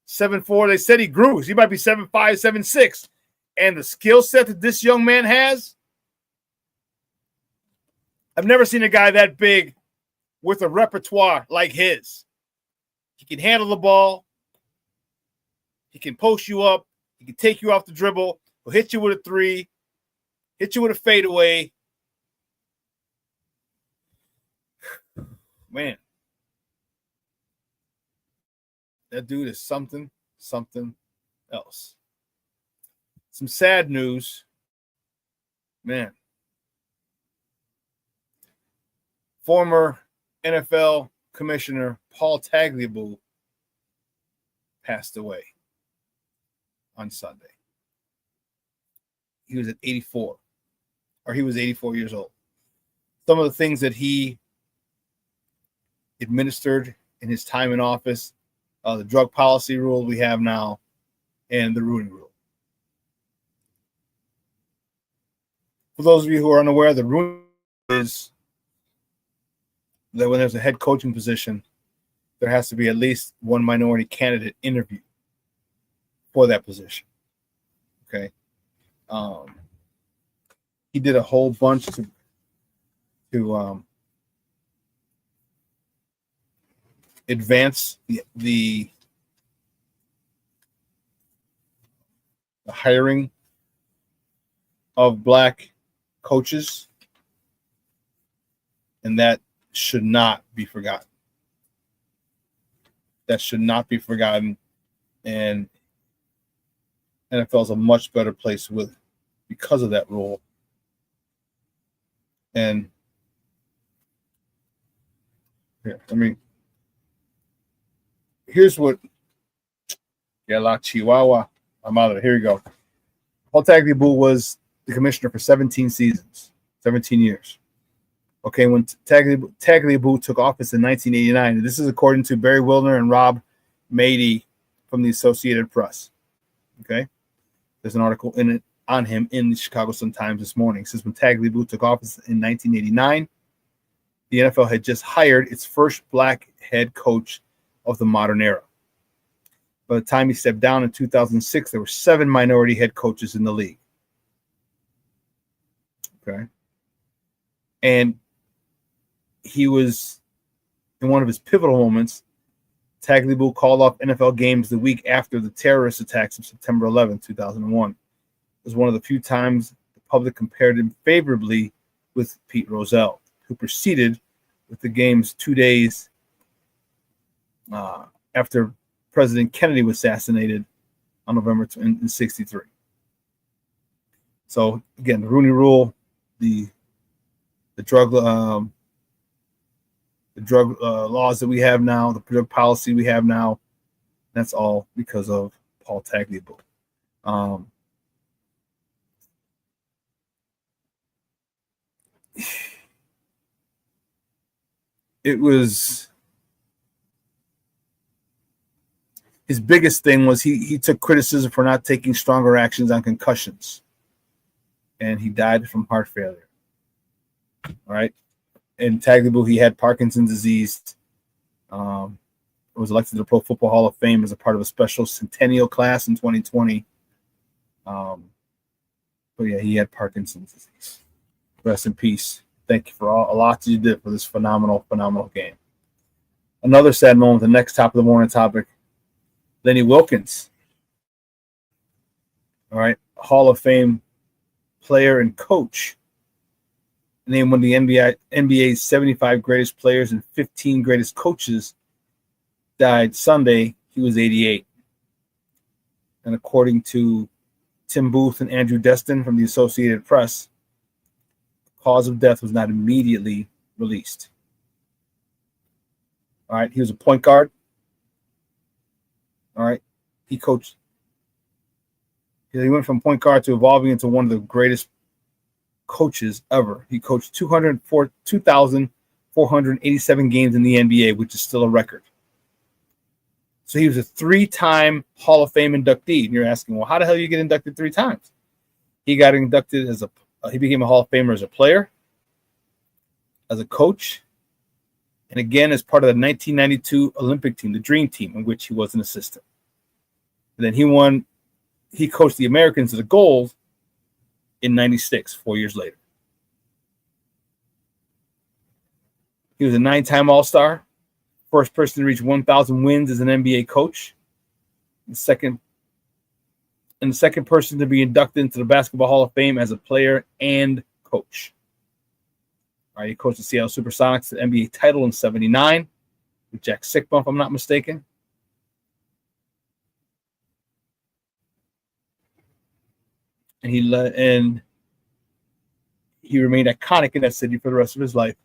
7'4". They said he grew. He might be 7'5", 7'6". And the skill set that this young man has, I've never seen a guy that big with a repertoire like his. He can handle the ball. He can post you up. He can take you off the dribble. He'll hit you with a 3, hit you with a fadeaway. man, that dude is something else. Some sad news, man. Former NFL Commissioner Paul Tagliabue passed away on Sunday. He was at 84, or he was 84 years old. Some of the things that he administered in his time in office, the drug policy rule we have now, and the Rooney Rule. For those of you who are unaware, the Rooney Rule is that when there's a head coaching position, there has to be at least one minority candidate interviewed for that position. Okay. He did a whole bunch to advance the hiring of black coaches, and that should not be forgotten. That should not be forgotten, and NFL is a much better place because of that rule. And yeah, I mean, here's what. Yeah, La Chihuahua. I'm out of it. Here you go. Paul Tagliabue was the commissioner for 17 seasons, 17 years. Okay, when Tagliabue took office in 1989, and this is according to Barry Wilner and Rob Mady from the Associated Press. Okay, there's an article on him in the Chicago Sun-Times this morning. It says when Tagliabue took office in 1989, the NFL had just hired its first black head coach of the modern era. By the time he stepped down in 2006, there were 7 minority head coaches in the league. Okay, and he was in one of his pivotal moments. Tagliabue called off NFL games the week after the terrorist attacks of September 11, 2001. It was one of the few times the public compared him favorably with Pete Rozelle, who proceeded with the games 2 days after President Kennedy was assassinated on November in 63. So again, the Rooney Rule, the drug laws that we have now, the drug policy we have now, that's all because of Paul Tagliabue. It was his biggest thing was he took criticism for not taking stronger actions on concussions, and he died from heart failure. All right. And Tagliabue, he had Parkinson's disease. Was elected to the Pro Football Hall of Fame as a part of a special centennial class in 2020. But yeah, he had Parkinson's disease. Rest in peace. Thank you for a lot that you did for this phenomenal game. Another sad moment, the next top of the morning topic, Lenny Wilkens. All right, Hall of Fame player and coach. Named one of the NBA's 75 greatest players and 15 greatest coaches, died Sunday. He was 88. And according to Tim Booth and Andrew Destin from the Associated Press, the cause of death was not immediately released. All right, he was a point guard. All right, he coached. He went from point guard to evolving into one of the greatest coaches ever. He coached 2,487 games in the NBA, which is still a record. So he was a 3-time Hall of Fame inductee. And you're asking, well, how the hell do you get inducted 3 times? He got inducted he became a Hall of Famer as a player, as a coach, and again as part of the 1992 Olympic team, the Dream Team, in which he was an assistant. And then he coached the Americans to the gold in 96, 4 years later. He was a 9-time All-Star, first person to reach 1,000 wins as an NBA coach, the second person to be inducted into the Basketball Hall of Fame as a player and coach. All right, he coached the Seattle Supersonics to the NBA title in '79 with Jack Sikma, if I'm not mistaken. And he remained iconic in that city for the rest of his life.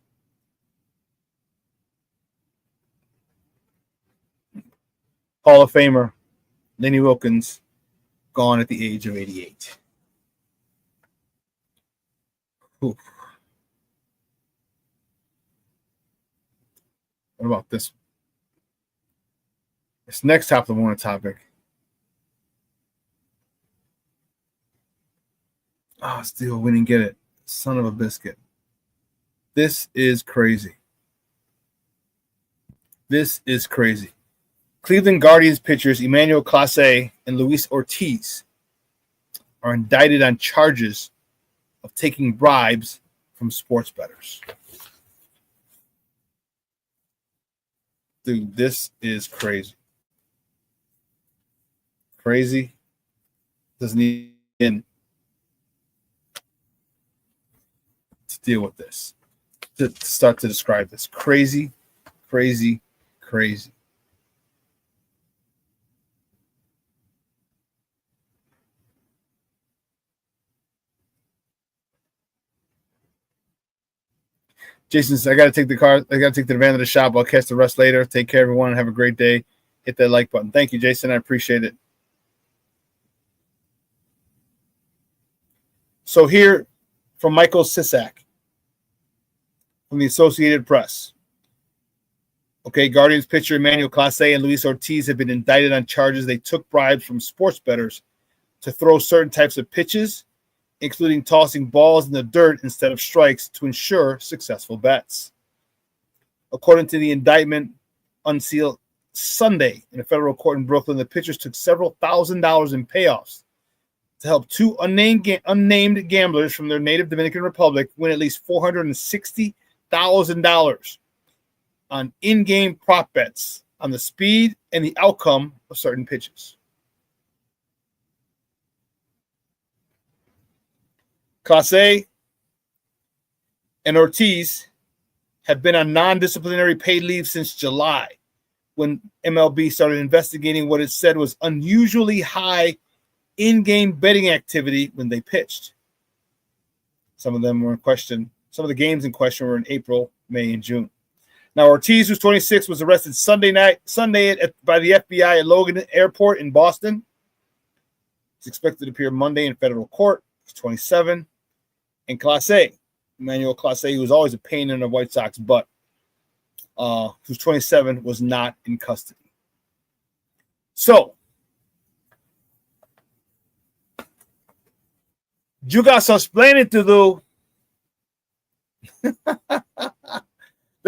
Hall of Famer Lenny Wilkens, gone at the age of 88. Oof. What about this? This next top of the morning topic. Oh, still we didn't get it. Son of a biscuit. This is crazy. This is crazy. Cleveland Guardians pitchers Emmanuel Clase and Luis Ortiz are indicted on charges of taking bribes from sports bettors. Dude, this is crazy. Crazy. Doesn't even to deal with this. To start to describe this. Crazy, crazy, crazy. Jason says, I got to take the car. I got to take the van to the shop. I'll catch the rest later. Take care, everyone, and have a great day. Hit that like button. Thank you, Jason. I appreciate it. So here from Michael Sisak from the Associated Press. Okay, Guardians pitcher Emmanuel Clase and Luis Ortiz have been indicted on charges they took bribes from sports bettors to throw certain types of pitches, including tossing balls in the dirt instead of strikes to ensure successful bets. According to the indictment unsealed Sunday in a federal court in Brooklyn, the pitchers took several $1,000s in payoffs to help two unnamed gamblers from their native Dominican Republic win at least $460,000 on in-game prop bets on the speed and the outcome of certain pitches. Clase and Ortiz have been on non-disciplinary paid leave since July, when MLB started investigating what it said was unusually high in-game betting activity when they pitched. Some of them were in question. Some of the games in question were in April, May, and June. Now, Ortiz, who's 26, was arrested Sunday by the FBI at Logan Airport in Boston. He's expected to appear Monday in federal court. He's 27. And Clase, Emmanuel Clase, who was always a pain in the White Sox butt, who's 27, was not in custody. So, you got some explaining to do. They're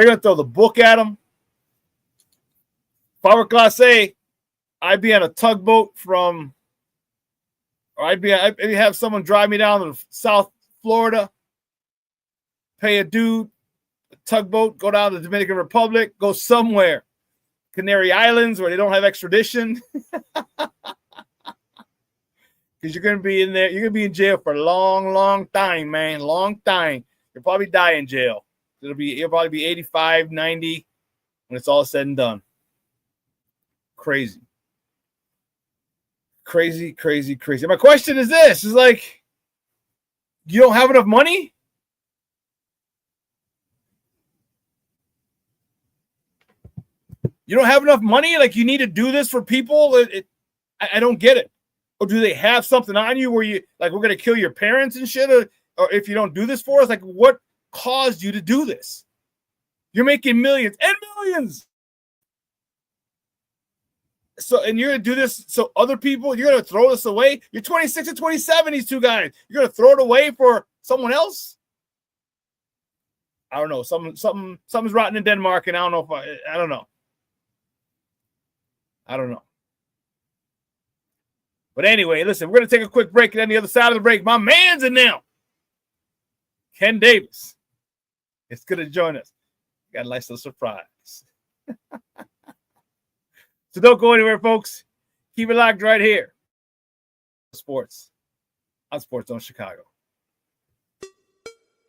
going to throw the book at him. If I were Clase, I'd be on a tugboat or I'd have someone drive me down to South Florida, pay a dude, a tugboat, go down to the Dominican Republic, go somewhere. Canary Islands where they don't have extradition. Because you're going to be in there. You're going to be in jail for a long, long time, man. Long time. You'll probably die in jail. You'll probably be 85, 90 when it's all said and done. Crazy. Crazy, crazy, crazy. My question is this. Is like, you don't have enough money? You don't have enough money? Like, you need to do this for people? I don't get it. Or do they have something on you where you, like, we're going to kill your parents and shit? Or if you don't do this for us, like, what caused you to do this? You're making millions and millions. So, and you're going to do this so other people, you're going to throw this away? You're 26 and 27, these two guys. You're going to throw it away for someone else? I don't know. Something's rotten in Denmark, and I don't know if I don't know. I don't know. But anyway, listen, we're going to take a quick break, and on the other side of the break, my man's in now. Ken Davis is going to join us. Got a nice little surprise. So don't go anywhere, folks. Keep it locked right here. Sports on Sports Zone Chicago.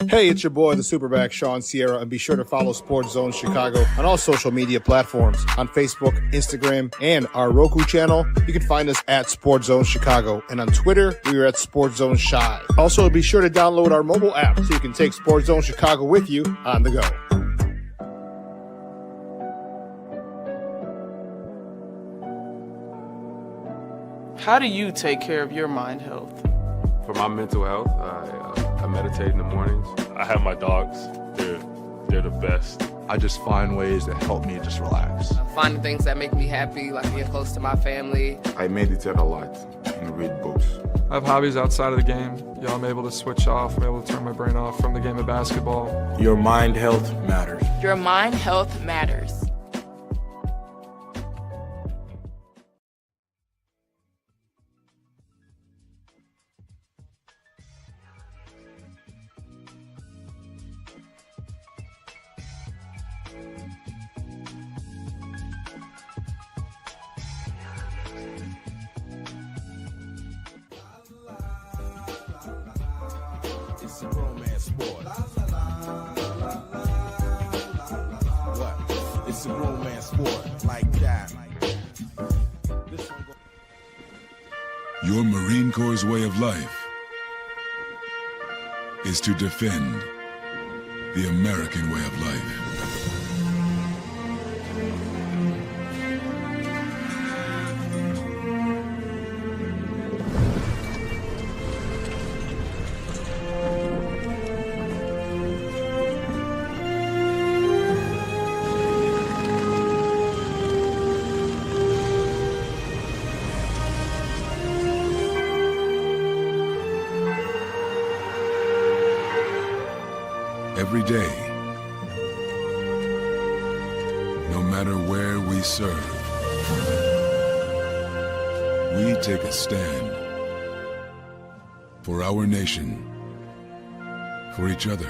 Hey, it's your boy, the SuperBack, Shawn Sierra, and be sure to follow Sports Zone Chicago on all social media platforms, on Facebook, Instagram, and our Roku channel. You can find us at Sports Zone Chicago, and on Twitter, we are at Sports Zone Shy. Also, be sure to download our mobile app so you can take Sports Zone Chicago with you on the go. How do you take care of your mind health? For my mental health, I meditate in the mornings. I have my dogs. They're the best. I just find ways that help me just relax. Finding things that make me happy, like being close to my family. I meditate a lot and read books. I have hobbies outside of the game. I'm able to switch off. I'm able to turn my brain off from the game of basketball. Your mind health matters. Your mind health matters. It's a romance sport. What? It's a romance sport like that. Your Marine Corps' way of life is to defend the American way of life. Every day, no matter where we serve, we take a stand for our nation, for each other,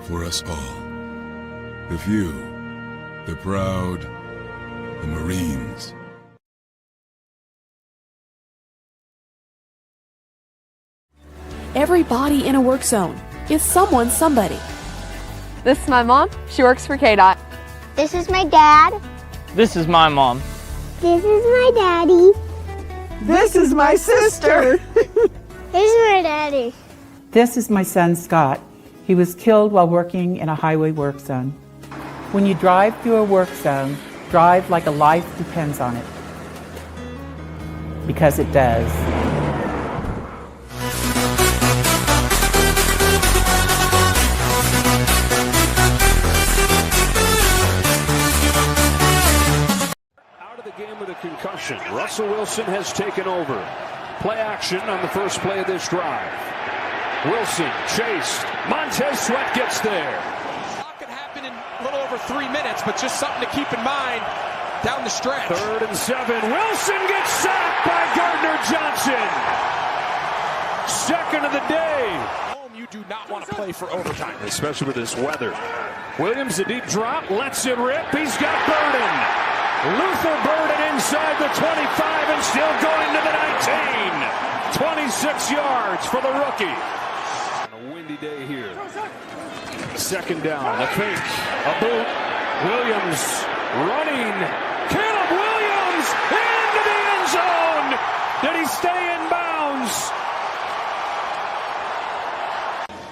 for us all. The few, the proud, the Marines. Every body in a work zone is someone's somebody. This is my mom. She works for KDOT. This is my dad. This is my mom. This is my daddy. This is my sister. This is my daddy. This is my son, Scott. He was killed while working in a highway work zone. When you drive through a work zone, drive like a life depends on it. Because it does. Concussion. Russell Wilson has taken over. Play action on the first play of this drive. Wilson chased. Montez Sweat gets there. A lot could happen in a little over 3 minutes, but just something to keep in mind down the stretch. 3rd and 7. Wilson gets sacked by Gardner Johnson. Second of the day. Home, you do not want to play for overtime, especially with this weather. Williams, a deep drop, lets it rip. He's got Burden. Luther Burden inside the 25 and still going to the 19. 26 yards for the rookie. On a windy day here. Second down, a fake, a boot. Williams running. Caleb Williams into the end zone. Did he stay in bounds?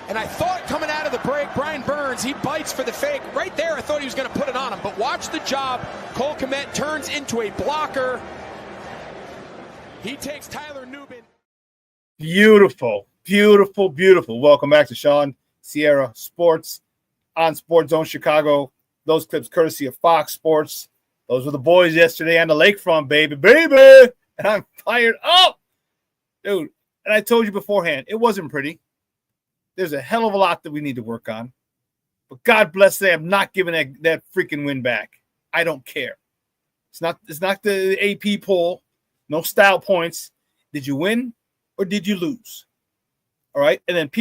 And I thought coming out of the break, Brian Burns, he bites for the fake. Right there, I thought he was going to put it on him. But watch the job. Cole Kmet turns into a blocker. He takes Tyler Nubin. Beautiful, beautiful, beautiful. Welcome back to Shawn Sierra Sports on Sports Zone Chicago. Those clips courtesy of Fox Sports. Those were the boys yesterday on the lakefront, baby. And I'm fired up. Dude, and I told you beforehand, it wasn't pretty. There's a hell of a lot that we need to work on. But God bless them not giving that freaking win back. I don't care. It's not the AP poll. No style points. Did you win or did you lose? All right. And then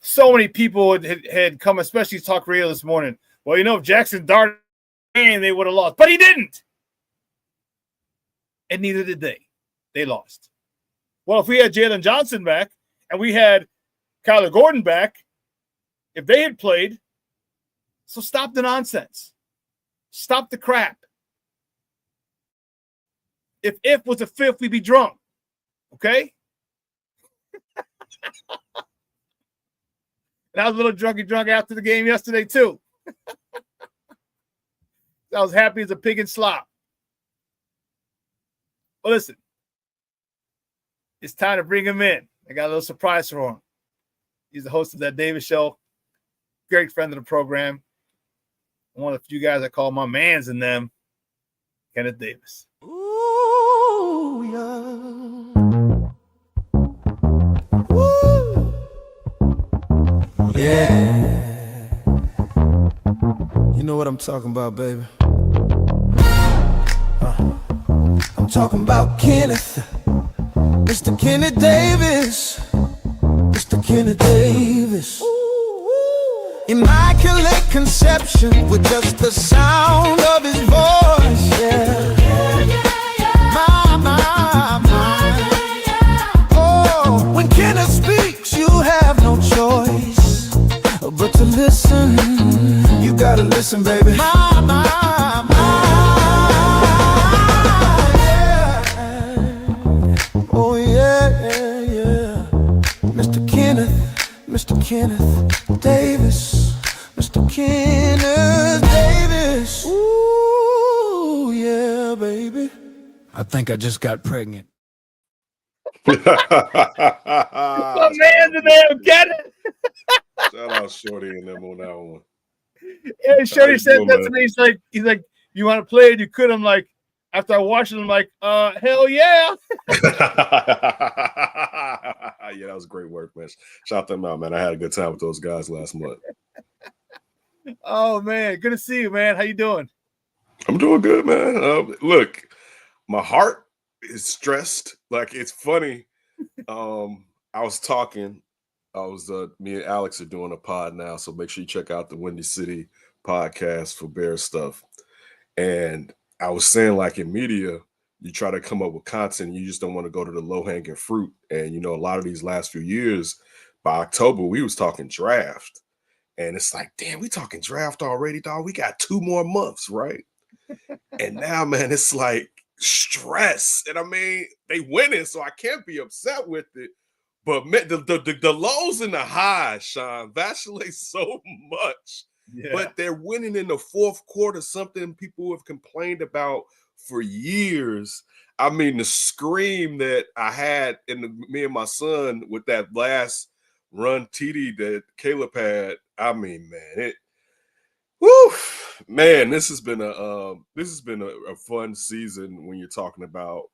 so many people had come, especially talk radio this morning. Well, if Jackson Dart and they would have lost, but he didn't. And neither did they. They lost. Well, if we had Jalen Johnson back and we had Kyler Gordon back if they had played. So stop the nonsense. Stop the crap. If was a fifth, we'd be drunk. Okay? And I was a little drunk after the game yesterday, too. I was happy as a pig in slop. Well, listen. It's time to bring him in. I got a little surprise for him. He's the host of That Davis Show. Great friend of the program. One of the few guys I call my mans in them. Kenneth Davis. Ooh, yeah. Yeah. You know what I'm talking about, baby. I'm talking about Kenneth. Mr. Kenneth Davis. Mr. Kenneth Davis. Immaculate conception with just the sound of his voice. Yeah. Oh, when Kenneth speaks, you have no choice but to listen. You gotta listen, baby. Yeah. Oh, yeah. Mr. Kenneth Davis. Mr. Kenneth Davis. Ooh, yeah, baby. I think I just got pregnant. My man today, get it. Shout out Shorty and them on that one. Yeah, Shorty said that to me. He's like, you want to play it? You could. I'm like, after I watched it, I'm like, hell yeah. Yeah, that was great work, man. Shout them out, man. I had a good time with those guys last month. Oh man, good to see you, man. How you doing? I'm doing good, man. Look, my heart is stressed. Like, it's funny. I was talking. Me and Alex are doing a pod now, so make sure you check out the Windy City podcast for Bear stuff. And I was saying, like, in media, you try to come up with content, you just don't want to go to the low-hanging fruit. And, you know, a lot of these last few years, by October, we was talking draft. And it's like, damn, we talking draft already, dog. We got 2 more months, right? And now, man, it's like stress. And I mean, they winning, so I can't be upset with it. But man, the lows and the highs, Shawn, vacillate so much. Yeah. But they're winning in the fourth quarter, something people have complained about for years. I mean, the scream that I had me and my son with that last run TD that Caleb had. I mean, man, this has been a fun season when you're talking about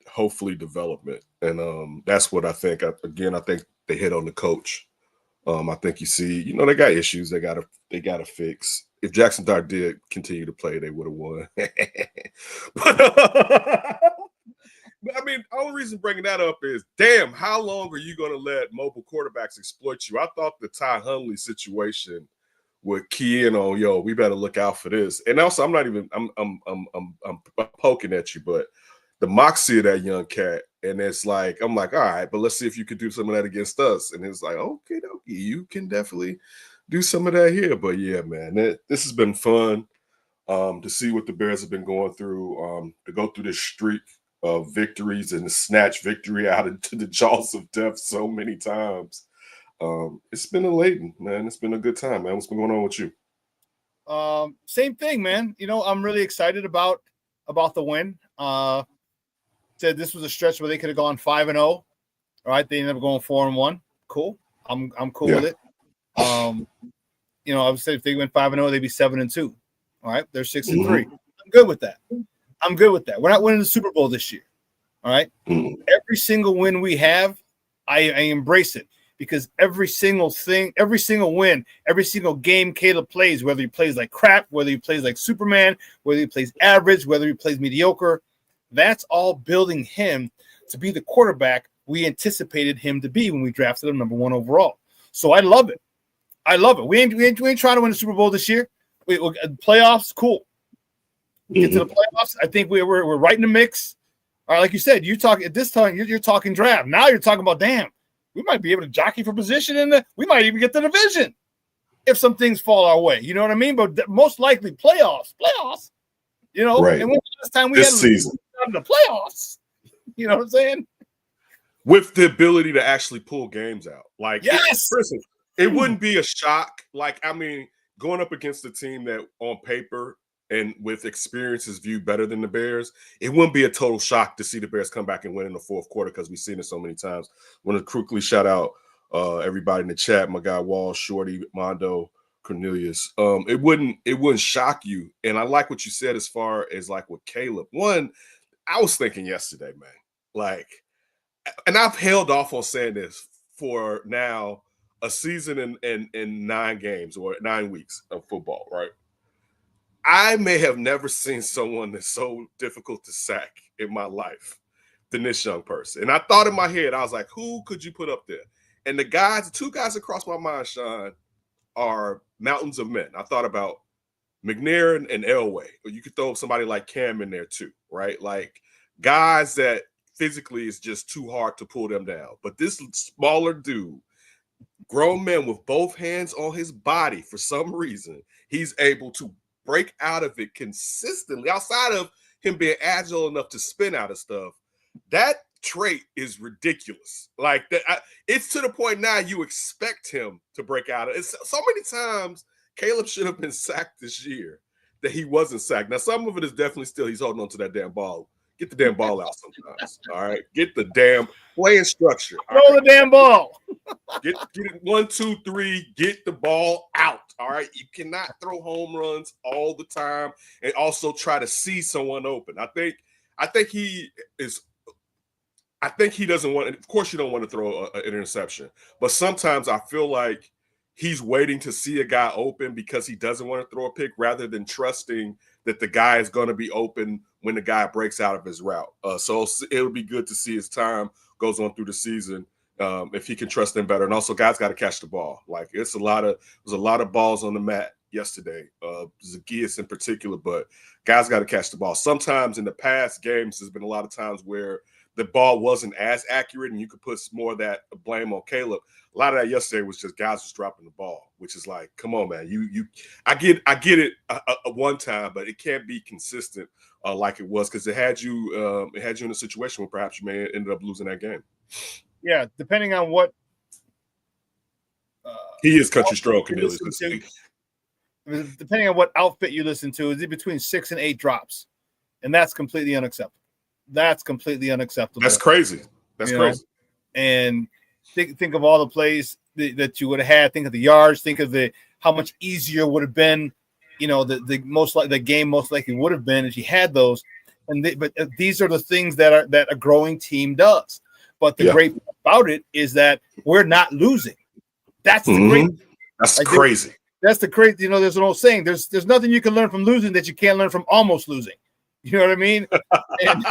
hopefully development, and that's what I think. I think they hit on the coach. I think you see, you know, they got issues they gotta fix. If Jackson Dart did continue to play, they would have won. But I mean, the only reason bringing that up is, damn, how long are you going to let mobile quarterbacks exploit you? I thought the Ty Huntley situation would key in on, yo, we better look out for this. And also, I'm poking at you, but the moxie of that young cat, and it's like, I'm like, all right, but let's see if you could do some of that against us. And it's like, okay, you can definitely do some of that here. But yeah, man, this has been fun to see what the Bears have been going through, to go through this streak of victories and snatch victory out into the jaws of death so many times. It's been elating, man. It's been a good time, man. What's been going on with you? Same thing, man. You know, I'm really excited about the win. Said this was a stretch where they could have gone 5-0. All right, they ended up going 4-1. Cool. I'm cool with it. You know, I would say if they went 5-0, they'd be 7-2. All right, they're 6-3. I'm good with that. We're not winning the Super Bowl this year. All right. Every single win we have, I embrace it, because every single thing, every single win, every single game Caleb plays, whether he plays like crap, whether he plays like Superman, whether he plays average, whether he plays mediocre, that's all building him to be the quarterback we anticipated him to be when we drafted him number 1 overall. So I love it. We ain't trying to win the Super Bowl this year. Playoffs, cool. Get to the playoffs. I think we're right in the mix. All right, like you said, you talk at this time. You're talking draft. Now you're talking about, damn, we might be able to jockey for position we might even get the division if some things fall our way. You know what I mean? But most likely playoffs. You know, right. And when the last time we this had season in the playoffs, you know what I'm saying? With the ability to actually pull games out. Like, yes, it wouldn't be a shock. Like, I mean, going up against a team that on paper and with experience is viewed better than the Bears, it wouldn't be a total shock to see the Bears come back and win in the fourth quarter because we've seen it so many times. I want to quickly shout out everybody in the chat, my guy Wall, Shorty, Mondo, Cornelius. It wouldn't shock you. And I like what you said as far as like with Caleb. One, I was thinking yesterday, man, like, and I've held off on saying this for now a season in 9 games or 9 weeks of football, right? I may have never seen someone that's so difficult to sack in my life than this young person. And I thought in my head, I was like, who could you put up there? And the 2 guys across my mind, Shawn, are mountains of men. I thought about McNair and Elway. Or you could throw somebody like Cam in there too, right? Like guys that physically is just too hard to pull them down. But this smaller dude, grown man with both hands on his body, for some reason, he's able to break out of it consistently outside of him being agile enough to spin out of stuff. That trait is ridiculous. Like that, it's to the point now you expect him to break out of it. So many times Caleb should have been sacked this year that he wasn't sacked. Now, some of it is definitely still he's holding on to that damn ball. Get the damn ball out sometimes. All right. Get the damn playing structure. Throw the damn ball. Get it 1, 2, 3. Get the ball out. All right. You cannot throw home runs all the time and also try to see someone open. I think he doesn't want. Of course, you don't want to throw an interception, but sometimes I feel like he's waiting to see a guy open because he doesn't want to throw a pick rather than trusting that the guy is going to be open when the guy breaks out of his route. So it'll be good to see as time goes on through the season if he can trust them better. And also, guys got to catch the ball. Like there's a lot of balls on the mat yesterday, Zacchaeus in particular, but guys got to catch the ball. Sometimes in the past games, there's been a lot of times where the ball wasn't as accurate and you could put more of that blame on Caleb. A lot of that yesterday was just guys just dropping the ball, which is like, come on, man. I get it one time, but it can't be consistent like it was because it had you in a situation where perhaps you may have ended up losing that game. Yeah, depending on what he is country strong, Cornelius. Depending on what outfit you listen to, is it between 6 and 8 drops, and that's completely unacceptable. That's completely unacceptable. That's crazy. That's crazy. And think of all the plays that you would have had. Think of the yards. Think of how much easier would have been. The game most likely would have been if you had those. But these are the things that a growing team does. But the great thing about it is that we're not losing. That's the great. That's crazy. That's the crazy. There's an old saying. There's nothing you can learn from losing that you can't learn from almost losing. You know what I mean? And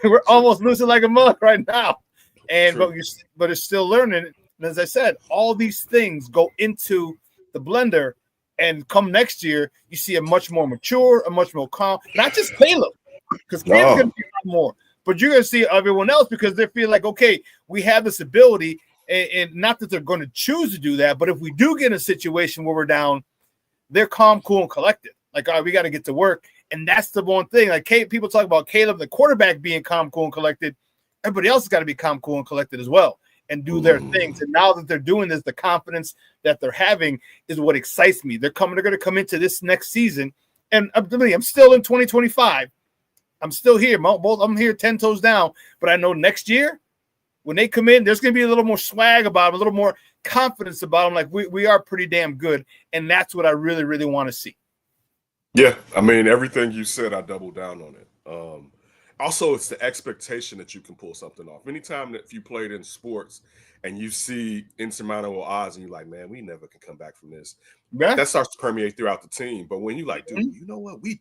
we're almost losing like a mug right now. But it's still learning. And as I said, all these things go into the blender, and come next year, you see a much more mature, a much more calm. Not just Caleb, because Caleb's going to be a lot more, but you're going to see everyone else because they feel like, okay, we have this ability, and not that they're going to choose to do that, but if we do get in a situation where we're down, they're calm, cool, and collected. Like, all right, we got to get to work. And that's the one thing. Like people talk about Caleb, the quarterback, being calm, cool, and collected. Everybody else has got to be calm, cool, and collected as well and do their things. And now that they're doing this, the confidence that they're having is what excites me. They're going to come into this next season. And I'm still in 2025. I'm still here. I'm here 10 toes down. But I know next year, when they come in, there's going to be a little more swag about them, a little more confidence about them. Like we are pretty damn good. And that's what I really, really want to see. Yeah, I mean, everything you said, I double down on it. Also, it's the expectation that you can pull something off. Anytime that if you played in sports and you see insurmountable odds and you're like, man, we never can come back from this. Yeah. That starts to permeate throughout the team. But when you like, dude, you know what? We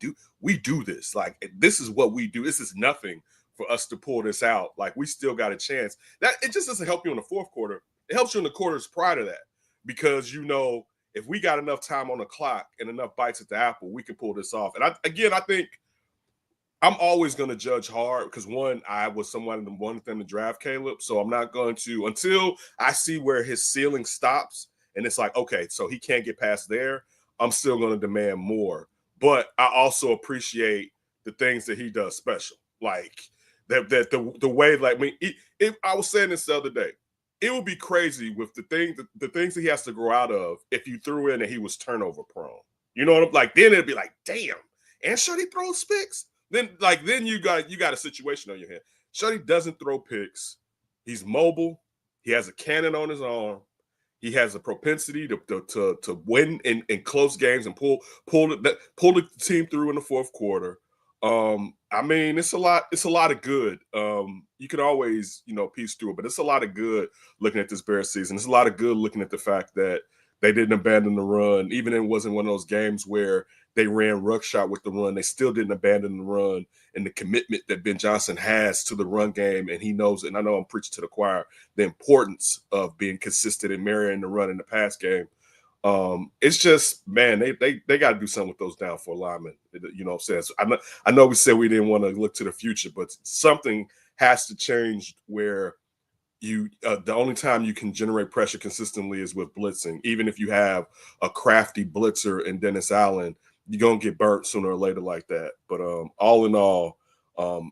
do this. Like, this is what we do. This is nothing for us to pull this out. Like, we still got a chance. That it just doesn't help you in the fourth quarter. It helps you in the quarters prior to that because if we got enough time on the clock and enough bites at the apple, we can pull this off. And I think I'm always going to judge hard because one, I was someone that wanted them to draft Caleb. So I'm not going to until I see where his ceiling stops. And it's like, okay, so he can't get past there. I'm still going to demand more. But I also appreciate the things that he does special. Like the way, like, I mean, if I was saying this the other day, it would be crazy with the things that he has to grow out of if you threw in that he was turnover prone. You know what I'm like? Then it'd be like, damn, and Shuddy throws picks. Then you got a situation on your hand. Shuddy doesn't throw picks. He's mobile. He has a cannon on his arm. He has a propensity to win in close games and pull the team through in the fourth quarter. I mean, it's a lot of good. You can always, piece through it, but it's a lot of good looking at this Bears season. It's a lot of good looking at the fact that they didn't abandon the run, even if it wasn't one of those games where they ran ruckshot with the run. They still didn't abandon the run, and the commitment that Ben Johnson has to the run game, and he knows it. And I know I'm preaching to the choir, the importance of being consistent and marrying the run in the pass game. It's just, man, they got to do something with those down for linemen. You know what I'm saying? So I know we said we didn't want to look to the future, but something has to change where the only time you can generate pressure consistently is with blitzing. Even if you have a crafty blitzer in Dennis Allen, you're going to get burnt sooner or later like that. But all in all,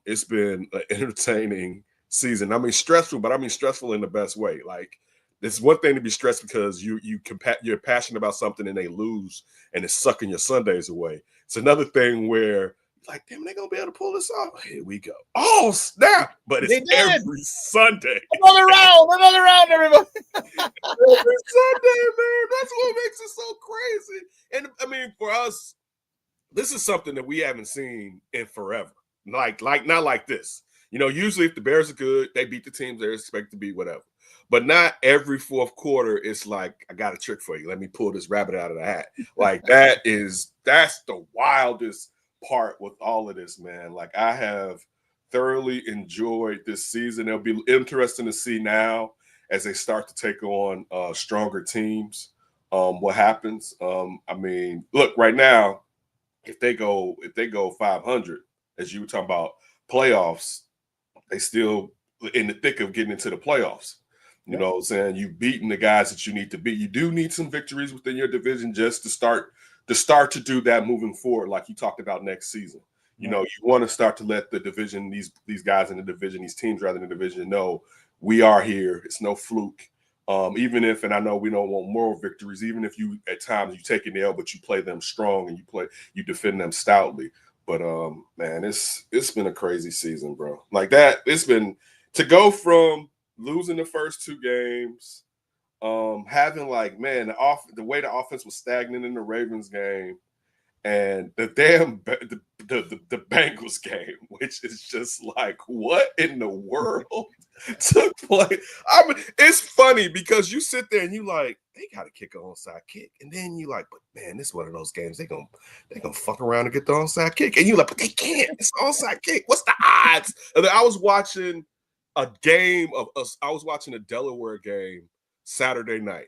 it's been an entertaining season. I mean, stressful, but I mean stressful in the best way. Like, it's one thing to be stressed because you're passionate about something and they lose and it's sucking your Sundays away. It's another thing where like, damn, they gonna be able to pull this off. Here we go. Oh, snap! But it's every Sunday. Another round, everybody. Every Sunday, man. That's what makes it so crazy. And I mean, for us, this is something that we haven't seen in forever. Like not like this. Usually if the Bears are good, they beat the teams they're expected to beat, whatever. But not every fourth quarter, it's like, I got a trick for you. Let me pull this rabbit out of the hat. Like, that's the wildest part with all of this, man. Like, I have thoroughly enjoyed this season. It'll be interesting to see now as they start to take on stronger teams, what happens. I mean, look, right now, if they go 500, as you were talking about playoffs, they still in the thick of getting into the playoffs. You know what I'm saying? You've beaten the guys that you need to beat. You do need some victories within your division just to start to do that moving forward, like you talked about next season. You want to start to let the division, these guys in the division, these teams rather in the division, know we are here. It's no fluke. Even if, and I know we don't want moral victories, even if you at times you take an L, but you play them strong and you defend them stoutly. But man, it's been a crazy season, bro. Like that, it's been to go from losing the first two games, having like, man, the way the offense was stagnant in the Ravens game, and the damn the Bengals game, which is just like, what in the world took place? I mean, it's funny because you sit there and you like, they got to kick an onside kick, and then you like, but man, this is one of those games they gonna fuck around and get the onside kick, and you like, but they can't. It's an onside kick. What's the odds? And then I was watching a Delaware game Saturday night,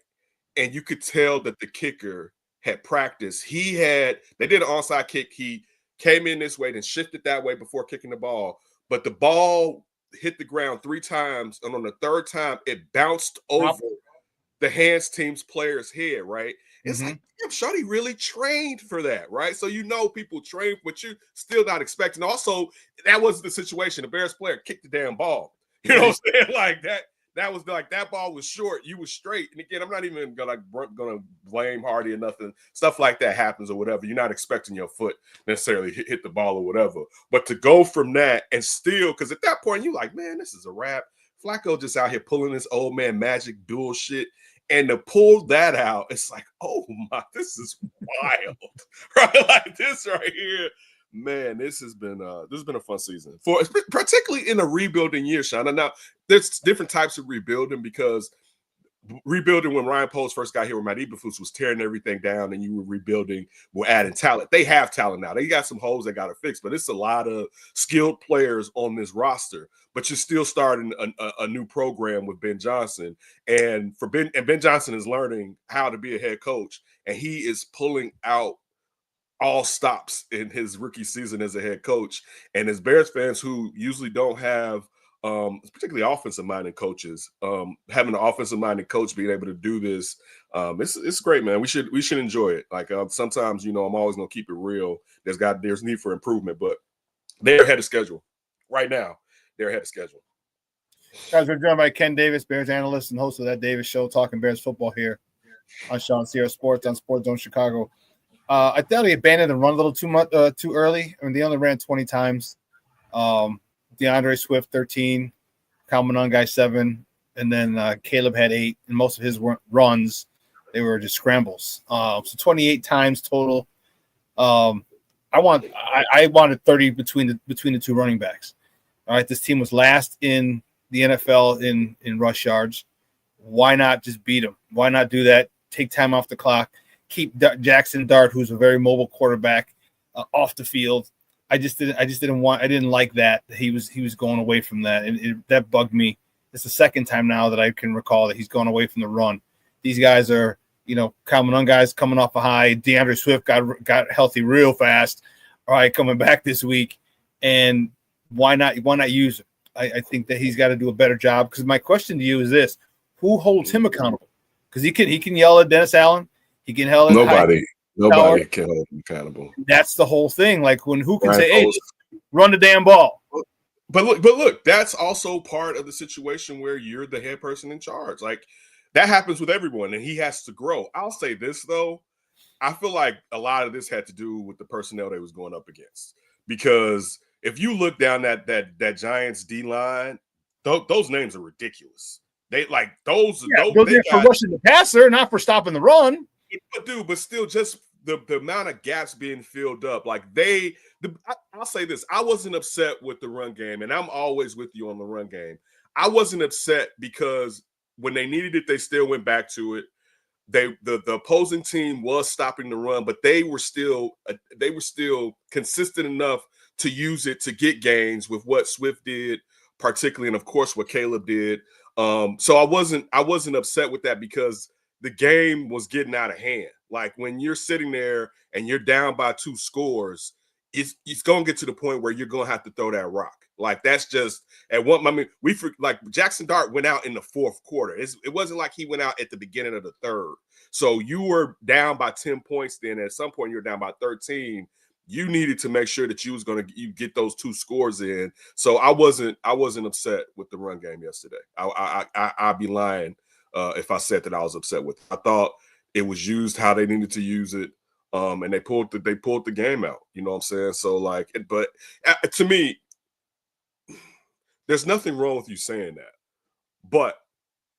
and you could tell that the kicker had practiced. They did an onside kick. He came in this way, then shifted that way before kicking the ball. But the ball hit the ground 3 times, and on the third time, it bounced over the hands team's player's head, right? It's like, damn, Shawty really trained for that, right? So people train, but you're still not expecting. Also, that wasn't the situation. The Bears player kicked the damn ball. You know what I'm saying? Like that was like, that ball was short. You were straight. And again, I'm not even gonna blame Hardy or nothing. Stuff like that happens or whatever. You're not expecting your foot necessarily hit the ball or whatever. But to go from that and still, because at that point you're like, man, this is a wrap. Flacco just out here pulling this old man magic bullshit. And to pull that out, it's like, oh my, this is wild. Right? Like this right here. Man, this has been a fun season, particularly in a rebuilding year, Shawn. And now there's different types of rebuilding, because rebuilding when Ryan Poles first got here with Matt Eberflus was tearing everything down, and you were rebuilding, we're adding talent. They have talent now. They got some holes they got to fix, but it's a lot of skilled players on this roster. But you're still starting a new program with Ben Johnson, and Ben Johnson is learning how to be a head coach, and he is pulling out all stops in his rookie season as a head coach. And as Bears fans who usually don't have particularly offensive-minded coaches, having an offensive-minded coach being able to do this, it's great, man. We should enjoy it. Like sometimes, I'm always gonna keep it real. There's need for improvement, but they're ahead of schedule right now. They're ahead of schedule. Guys, we're joined by Ken Davis, Bears analyst and host of That Davis Show, talking Bears football here on ShawnSierraSports on Sports Zone Chicago. I thought he abandoned the run a little too early. I mean, they only ran 20 times. DeAndre Swift 13, Kyle Monangai 7, and then Caleb had 8. And most of his runs, they were just scrambles. So 28 times total. I wanted 30 between the two running backs. All right, this team was last in the NFL in rush yards. Why not just beat them? Why not do that? Take time off the clock. Keep Jackson Dart, who's a very mobile quarterback, off the field. I didn't like that he was going away from that, and that bugged me. It's the second time now that I can recall that he's gone away from the run. These guys are, Kyle Monangai coming off a high. DeAndre Swift got healthy real fast. All right, coming back this week, and why not use him? I think that he's got to do a better job. Because my question to you is this: who holds him accountable? Because he can yell at Dennis Allen. He can yell at nobody can hold him accountable. That's the whole thing. Like who can say, "Hey, run the damn ball"? But look, that's also part of the situation where you're the head person in charge. Like that happens with everyone, and he has to grow. I'll say this though, I feel like a lot of this had to do with the personnel they was going up against. Because if you look down that Giants D line, those names are ridiculous. They like those. Yeah, those are for rushing the passer, not for stopping the run. But still, just the amount of gaps being filled up. Like I'll say this: I wasn't upset with the run game, and I'm always with you on the run game. I wasn't upset because when they needed it, they still went back to it. The opposing team was stopping the run, but they were still consistent enough to use it to get gains with what Swift did, particularly, and of course what Caleb did. So I wasn't upset with that because the game was getting out of hand. Like when you're sitting there and you're down by 2 scores, it's gonna get to the point where you're gonna have to throw that rock. Like that's just at one. I mean, like Jackson Dart went out in the 4th quarter. It wasn't like he went out at the beginning of the 3rd. So you were down by 10 points. Then at some point you're down by 13. You needed to make sure that you get those 2 scores in. So I wasn't upset with the run game yesterday. I'd be lying if I said that I was upset with it. I thought it was used how they needed to use it. And they pulled the game out. You know what I'm saying? So like, but to me, there's nothing wrong with you saying that. But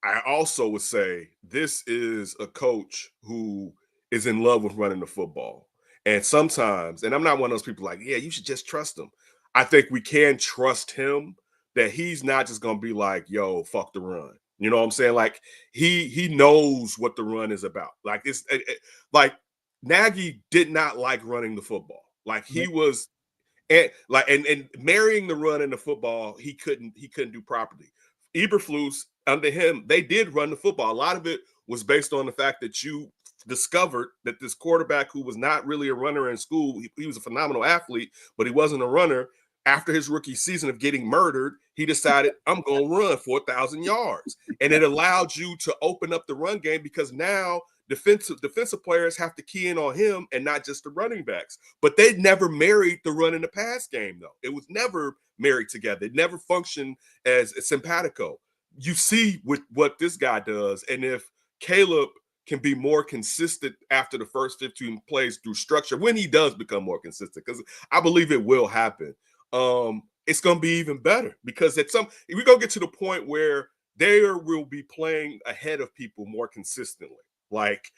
I also would say this is a coach who is in love with running the football. And sometimes, and I'm not one of those people like, yeah, you should just trust him. I think we can trust him that he's not just going to be like, yo, fuck the run. You know what I'm saying? Like he knows what the run is about. Like like Nagy did not like running the football. Like he was and marrying the run and the football, he couldn't do properly. Eberflus, under him, they did run the football. A lot of it was based on the fact that you discovered that this quarterback who was not really a runner in school, he was a phenomenal athlete, but he wasn't a runner. After his rookie season of getting murdered, he decided, I'm going to run 4,000 yards. And it allowed you to open up the run game because now defensive players have to key in on him and not just the running backs. But they never married the run and the pass game, though. It was never married together. It never functioned as simpatico. You see what this guy does. And if Caleb can be more consistent after the first 15 plays through structure, when he does become more consistent, because I believe it will happen, it's going to be even better because we're going to get to the point where they will be playing ahead of people more consistently. Like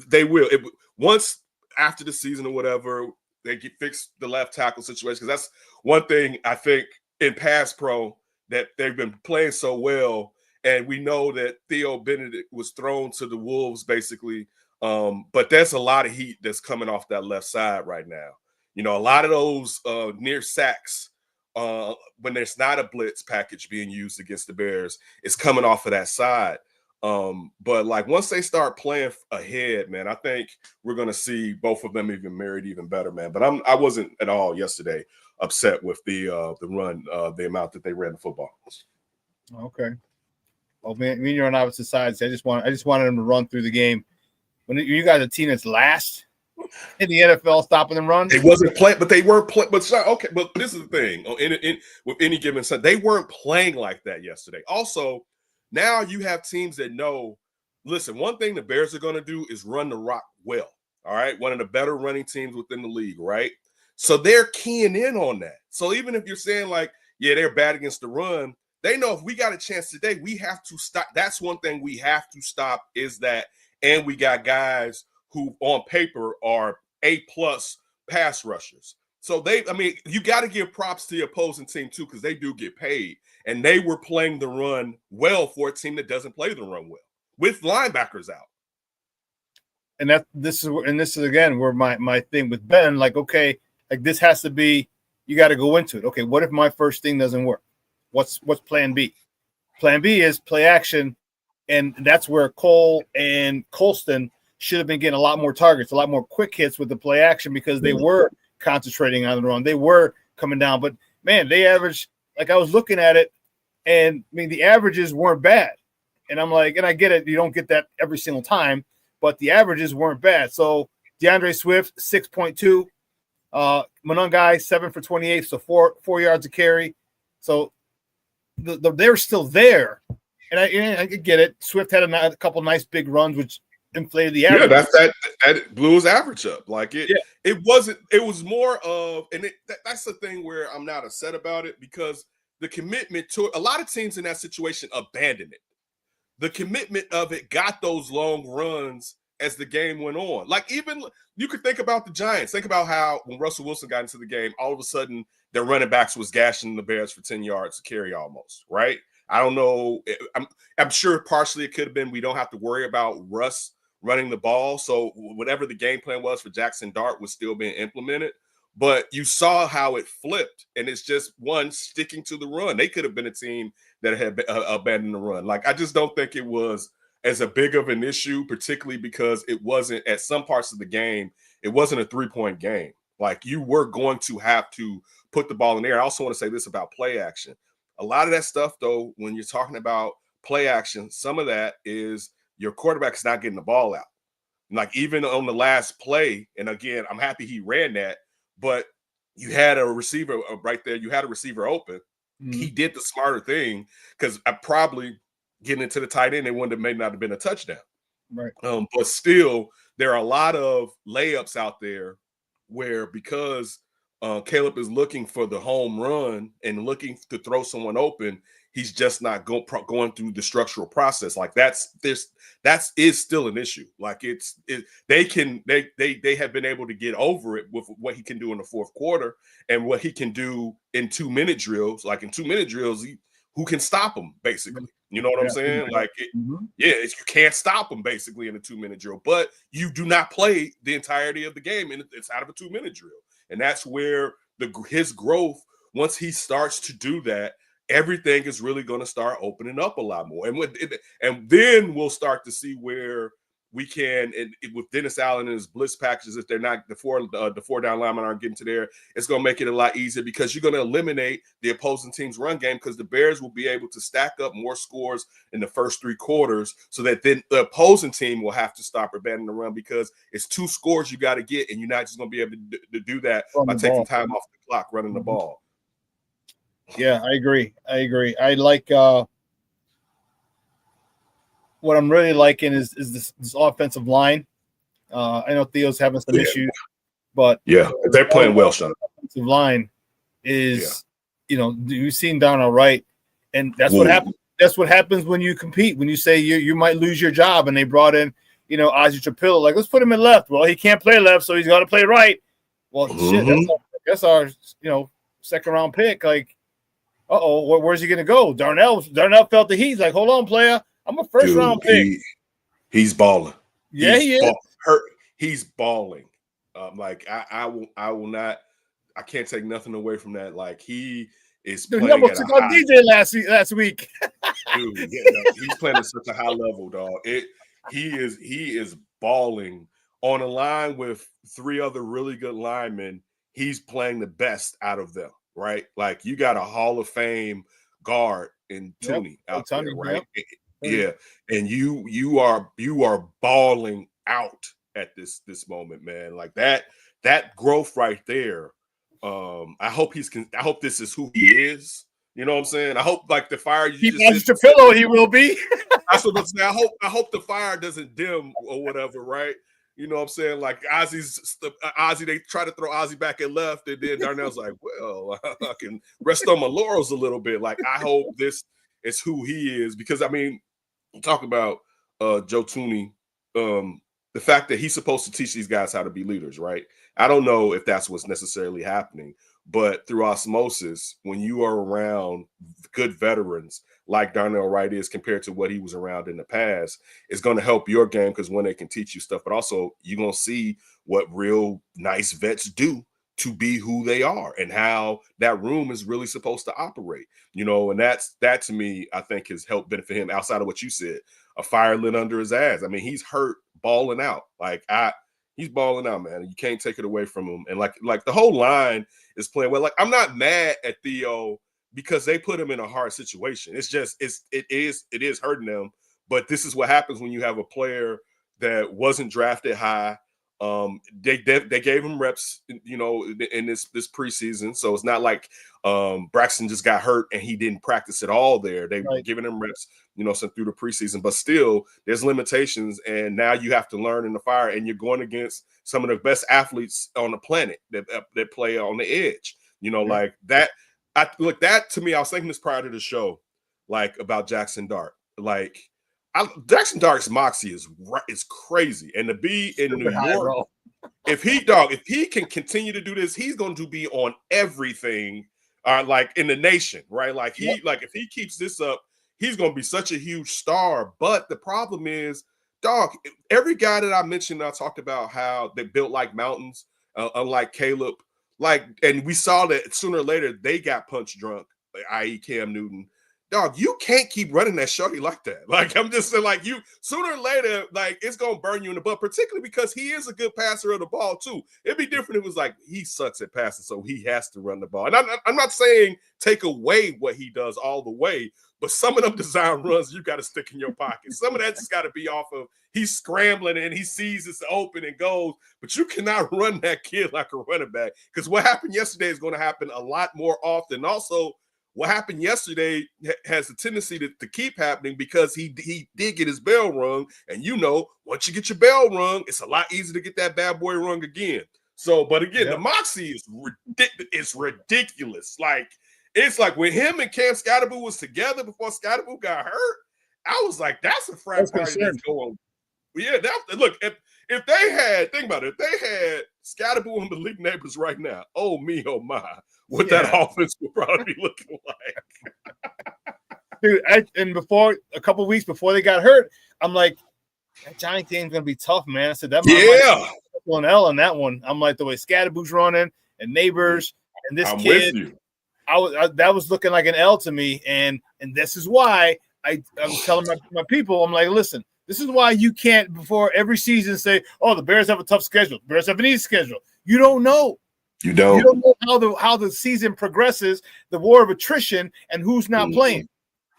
they will. Once after the season or whatever, they fix the left tackle situation, because that's one thing I think in pass pro that they've been playing so well. And we know that Theo Benedict was thrown to the wolves basically. But there's a lot of heat that's coming off that left side right now. You know, a lot of those near sacks when there's not a blitz package being used against the Bears is coming off of that side. But like once they start playing ahead, man, I think we're gonna see both of them even married even better, man. But I wasn't at all yesterday upset with the run, the amount that they ran the football. Okay. Well, man, you're on opposite sides. I just wanted them to run through the game. When you got a team that's last in the NFL stopping them run, they wasn't playing, but they weren't playing. But okay, but this is the thing. With any given Sunday, they weren't playing like that yesterday. Also, now you have teams that know. Listen, one thing the Bears are going to do is run the rock well. All right, one of the better running teams within the league, right? So they're keying in on that. So even if you're saying like, yeah, they're bad against the run, they know if we got a chance today, we have to stop. That's one thing we have to stop is that, and we got guys who on paper are A+ pass rushers. So you got to give props to the opposing team too, because they do get paid. And they were playing the run well for a team that doesn't play the run well, with linebackers out. And this is again where my thing with Ben, like, okay, like this has to be, you got to go into it. Okay, what if my first thing doesn't work? What's plan B? Plan B is play action, and that's where Cole and Colston should have been getting a lot more targets, a lot more quick hits with the play action because they were concentrating on the run. They were coming down. But, man, they averaged – like I was looking at it, and, I mean, the averages weren't bad. And I'm like – and I get it. You don't get that every single time, but the averages weren't bad. So, DeAndre Swift, 6.2. Monongai, 7 for 28, so 4 yards a carry. So, they're still there. And I get it. Swift had a couple nice big runs, which inflated the average. Yeah, that blew his average up. Like it wasn't. It was more of, and that's the thing where I'm not upset about it because the commitment to a lot of teams in that situation abandoned it. The commitment of it got those long runs as the game went on. Like even you could think about the Giants. Think about how when Russell Wilson got into the game, all of a sudden their running backs was gashing the Bears for 10 yards to carry almost, right? I don't know. I'm sure partially it could have been we don't have to worry about Russ running the ball. So whatever the game plan was for Jackson Dart was still being implemented. But you saw how it flipped, and it's just one sticking to the run. They could have been a team that had abandoned the run. Like I just don't think it was as a big of an issue, particularly because it wasn't at some parts of the game. It wasn't a 3-point game. Like you were going to have to put the ball in the air. I also want to say this about play action. A lot of that stuff, though, when you're talking about play action, some of that is your quarterback is not getting the ball out. Like even on the last play, and again, I'm happy he ran that, but you had a receiver right there. You had a receiver open. Mm-hmm. He did the smarter thing because I probably getting into the tight end, it may not have been a touchdown. Right. But still, there are a lot of layups out there where because Caleb is looking for the home run and looking to throw someone open, he's just not going through the structural process. Like that is still an issue. Like they have been able to get over it with what he can do in the fourth quarter and what he can do in 2-minute drills. Like in 2-minute drills, who can stop him basically? You know what I'm saying? Like, you can't stop him basically in a 2-minute drill, but you do not play the entirety of the game inside of a 2-minute drill. And that's where his growth, once he starts to do that, everything is really going to start opening up a lot more. And then we'll start to see where we can, and with Dennis Allen and his blitz packages, if they're not the four down linemen aren't getting to there, it's going to make it a lot easier because you're going to eliminate the opposing team's run game because the Bears will be able to stack up more scores in the first 3 quarters so that then the opposing team will have to stop abandoning the run because it's 2 scores you got to get, and you're not just going to be able to do that by taking time off the clock running the ball. Yeah, I agree. I like what I'm really liking is this offensive line. I know Theo's having some issues, but they're playing well, Shawn. Offensive line is, you've seen Darnell Wright, and that's what happens. That's what happens when you compete. When you say you might lose your job, and they brought in, Ozzie Trapillo, like let's put him in left. Well, he can't play left, so he's got to play right. Well, shit, that's our second round pick. Like, where's he gonna go? Darnell felt the heat. He's like, hold on, player. I'm a first round pick. He's balling. Yeah, he is. He's balling. I will not. I can't take nothing away from that. Like he is. Dude, he almost took on DJ last week. Dude, yeah, he's playing at such a high level, dog. He is balling on a line with 3 other really good linemen. He's playing the best out of them, right? Like you got a Hall of Fame guard in Tooney out there, right? Yeah, and you are balling out at this moment, man. Like that growth right there. I hope this is who he is. You know what I'm saying? I hope like the fire you just to pillow, he will be. That's what I'm saying. I hope the fire doesn't dim or whatever, right? You know what I'm saying? Like Ozzy, they try to throw Ozzy back at left, and then Darnell's like, well, I can rest on my laurels a little bit. Like, I hope this is who he is, because I mean, talk about Joe Tooney, the fact that he's supposed to teach these guys how to be leaders, right? I don't know if that's what's necessarily happening, but through osmosis, when you are around good veterans like Darnell Wright is compared to what he was around in the past, it's going to help your game, because when they can teach you stuff, but also you're going to see what real nice vets do to be who they are and how that room is really supposed to operate, you know, and that to me, I think has helped benefit him outside of what you said, a fire lit under his ass. I mean, he's hurt, balling out. He's balling out, man. You can't take it away from him. And like the whole line is playing well. Like, I'm not mad at Theo because they put him in a hard situation. It's just, it is hurting them. But this is what happens when you have a player that wasn't drafted high. They gave him reps, you know, in this preseason. So it's not like Braxton just got hurt and he didn't practice at all there. They've given him reps, you know, through the preseason, but still there's limitations. And now you have to learn in the fire, and you're going against some of the best athletes on the planet that play on the edge, you know, like that. That to me, I was thinking this prior to the show, like about Jackson Dart, like Jackson Dart's moxie is crazy, and to be in New York, if he can continue to do this, he's going to be on everything, like in the nation, right? Like if he keeps this up, he's going to be such a huge star. But the problem is, dog, every guy that I mentioned, I talked about how they built like mountains, unlike Caleb, and we saw that sooner or later they got punch drunk, i.e. Cam Newton. Dog, you can't keep running that shorty like that. Like, I'm just saying, like, you sooner or later, like, it's gonna burn you in the butt, particularly because he is a good passer of the ball too. It'd be different if it was like he sucks at passing, so he has to run the ball. And I'm not saying take away what he does all the way, but some of them design runs you got to stick in your pocket. Some of that just got to be off of he's scrambling and he sees it's open and goes, but you cannot run that kid like a running back, because what happened yesterday is going to happen a lot more often. Also, what happened yesterday has a tendency to keep happening because he did get his bell rung. And, you know, once you get your bell rung, it's a lot easier to get that bad boy rung again. So, but again, the moxie is ridiculous. Like, it's like when him and Cam Scottaboo was together before Scottaboo got hurt, I was like, that's a frat party that's going. Yeah, look, if they had, think about it, if they had Scottaboo and the league neighbors right now, oh me, oh my, what that offense would probably be looking like. Dude, and before a couple of weeks before they got hurt, I'm like, that Johnny game's gonna be tough, man. I said that might an L on that one. I'm like, the way Scottaboo's running and neighbors and this kid, that was looking like an L to me, and this is why I was telling my people, I'm like, listen, this is why you can't before every season say, oh, the Bears have a tough schedule, the Bears have an easy schedule. You don't know. You don't know how the season progresses, the war of attrition, and who's not playing.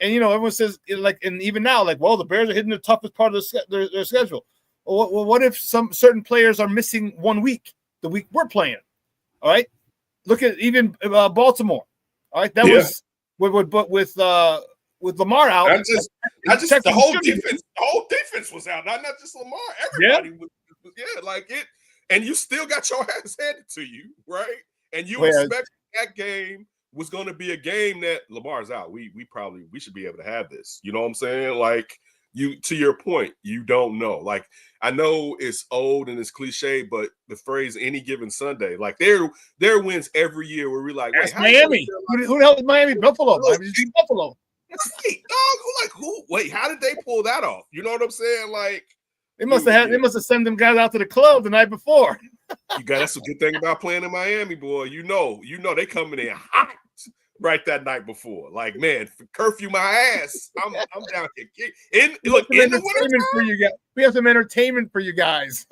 And, you know, everyone says, like, and even now, like, well, the Bears are hitting the toughest part of their schedule. Well, what if some certain players are missing 1 week, the week we're playing? All right. Look at even Baltimore. All right. That was with Lamar out. Not just the whole defense. The whole defense was out. Not just Lamar. Everybody was like it. And you still got your ass handed to you, right? And you expect that game was going to be a game that Lamar's out. We should be able to have this. You know what I'm saying? Like, to your point, you don't know. Like, I know it's old and it's cliche, but the phrase "any given Sunday," like there wins every year where we're like, wait, Miami. Who the hell is Miami? Buffalo. Buffalo. Right, dog. Wait, how did they pull that off? You know what I'm saying? Like, they must have sent them guys out to the club the night before. That's a good thing about playing in Miami, boy. You know they coming in hot. right that night before. Like, man, curfew my ass. I'm down here. In the winter for you guys. We have some entertainment for you guys.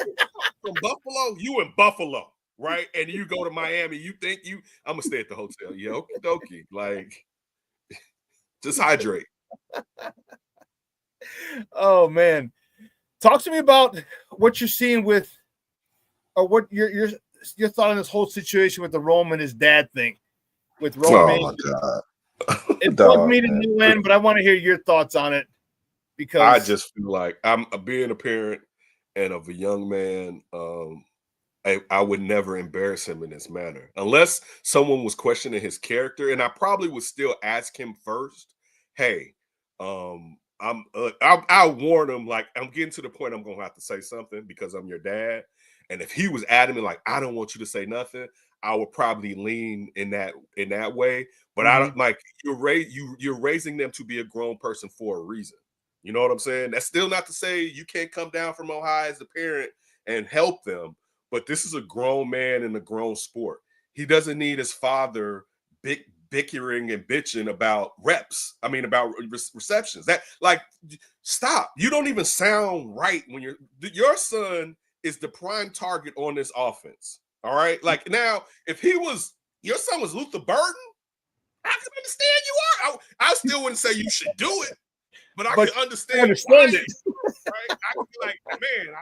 From Buffalo, you in Buffalo, right? And you go to Miami. You think I'm gonna stay at the hotel. Yeah, okie dokie. Like, just hydrate. Oh man, talk to me about what you're seeing with, or what your thought on this whole situation with the Rome and his dad thing. With Rome, oh my god, it bugged me to no end, but I want to hear your thoughts on it because I just feel like I'm being a parent and of a young man. I would never embarrass him in this manner unless someone was questioning his character, and I probably would still ask him first. Hey, I'll warn him. Like, I'm getting to the point I'm gonna have to say something because I'm your dad. And if he was adamant, like, I don't want you to say nothing, I would probably lean in that way. But I don't like you're raising them to be a grown person for a reason. You know what I'm saying? That's still not to say you can't come down from Ohio as a parent and help them. But this is a grown man in a grown sport. He doesn't need his father bickering and bitching about reps. I mean, about receptions. That, like, stop. You don't even sound right when your son is the prime target on this offense. All right. Like, now, if your son was Luther Burden, I can understand you are. I still wouldn't say you should do it, but I can understand it. Right? I can be like, man,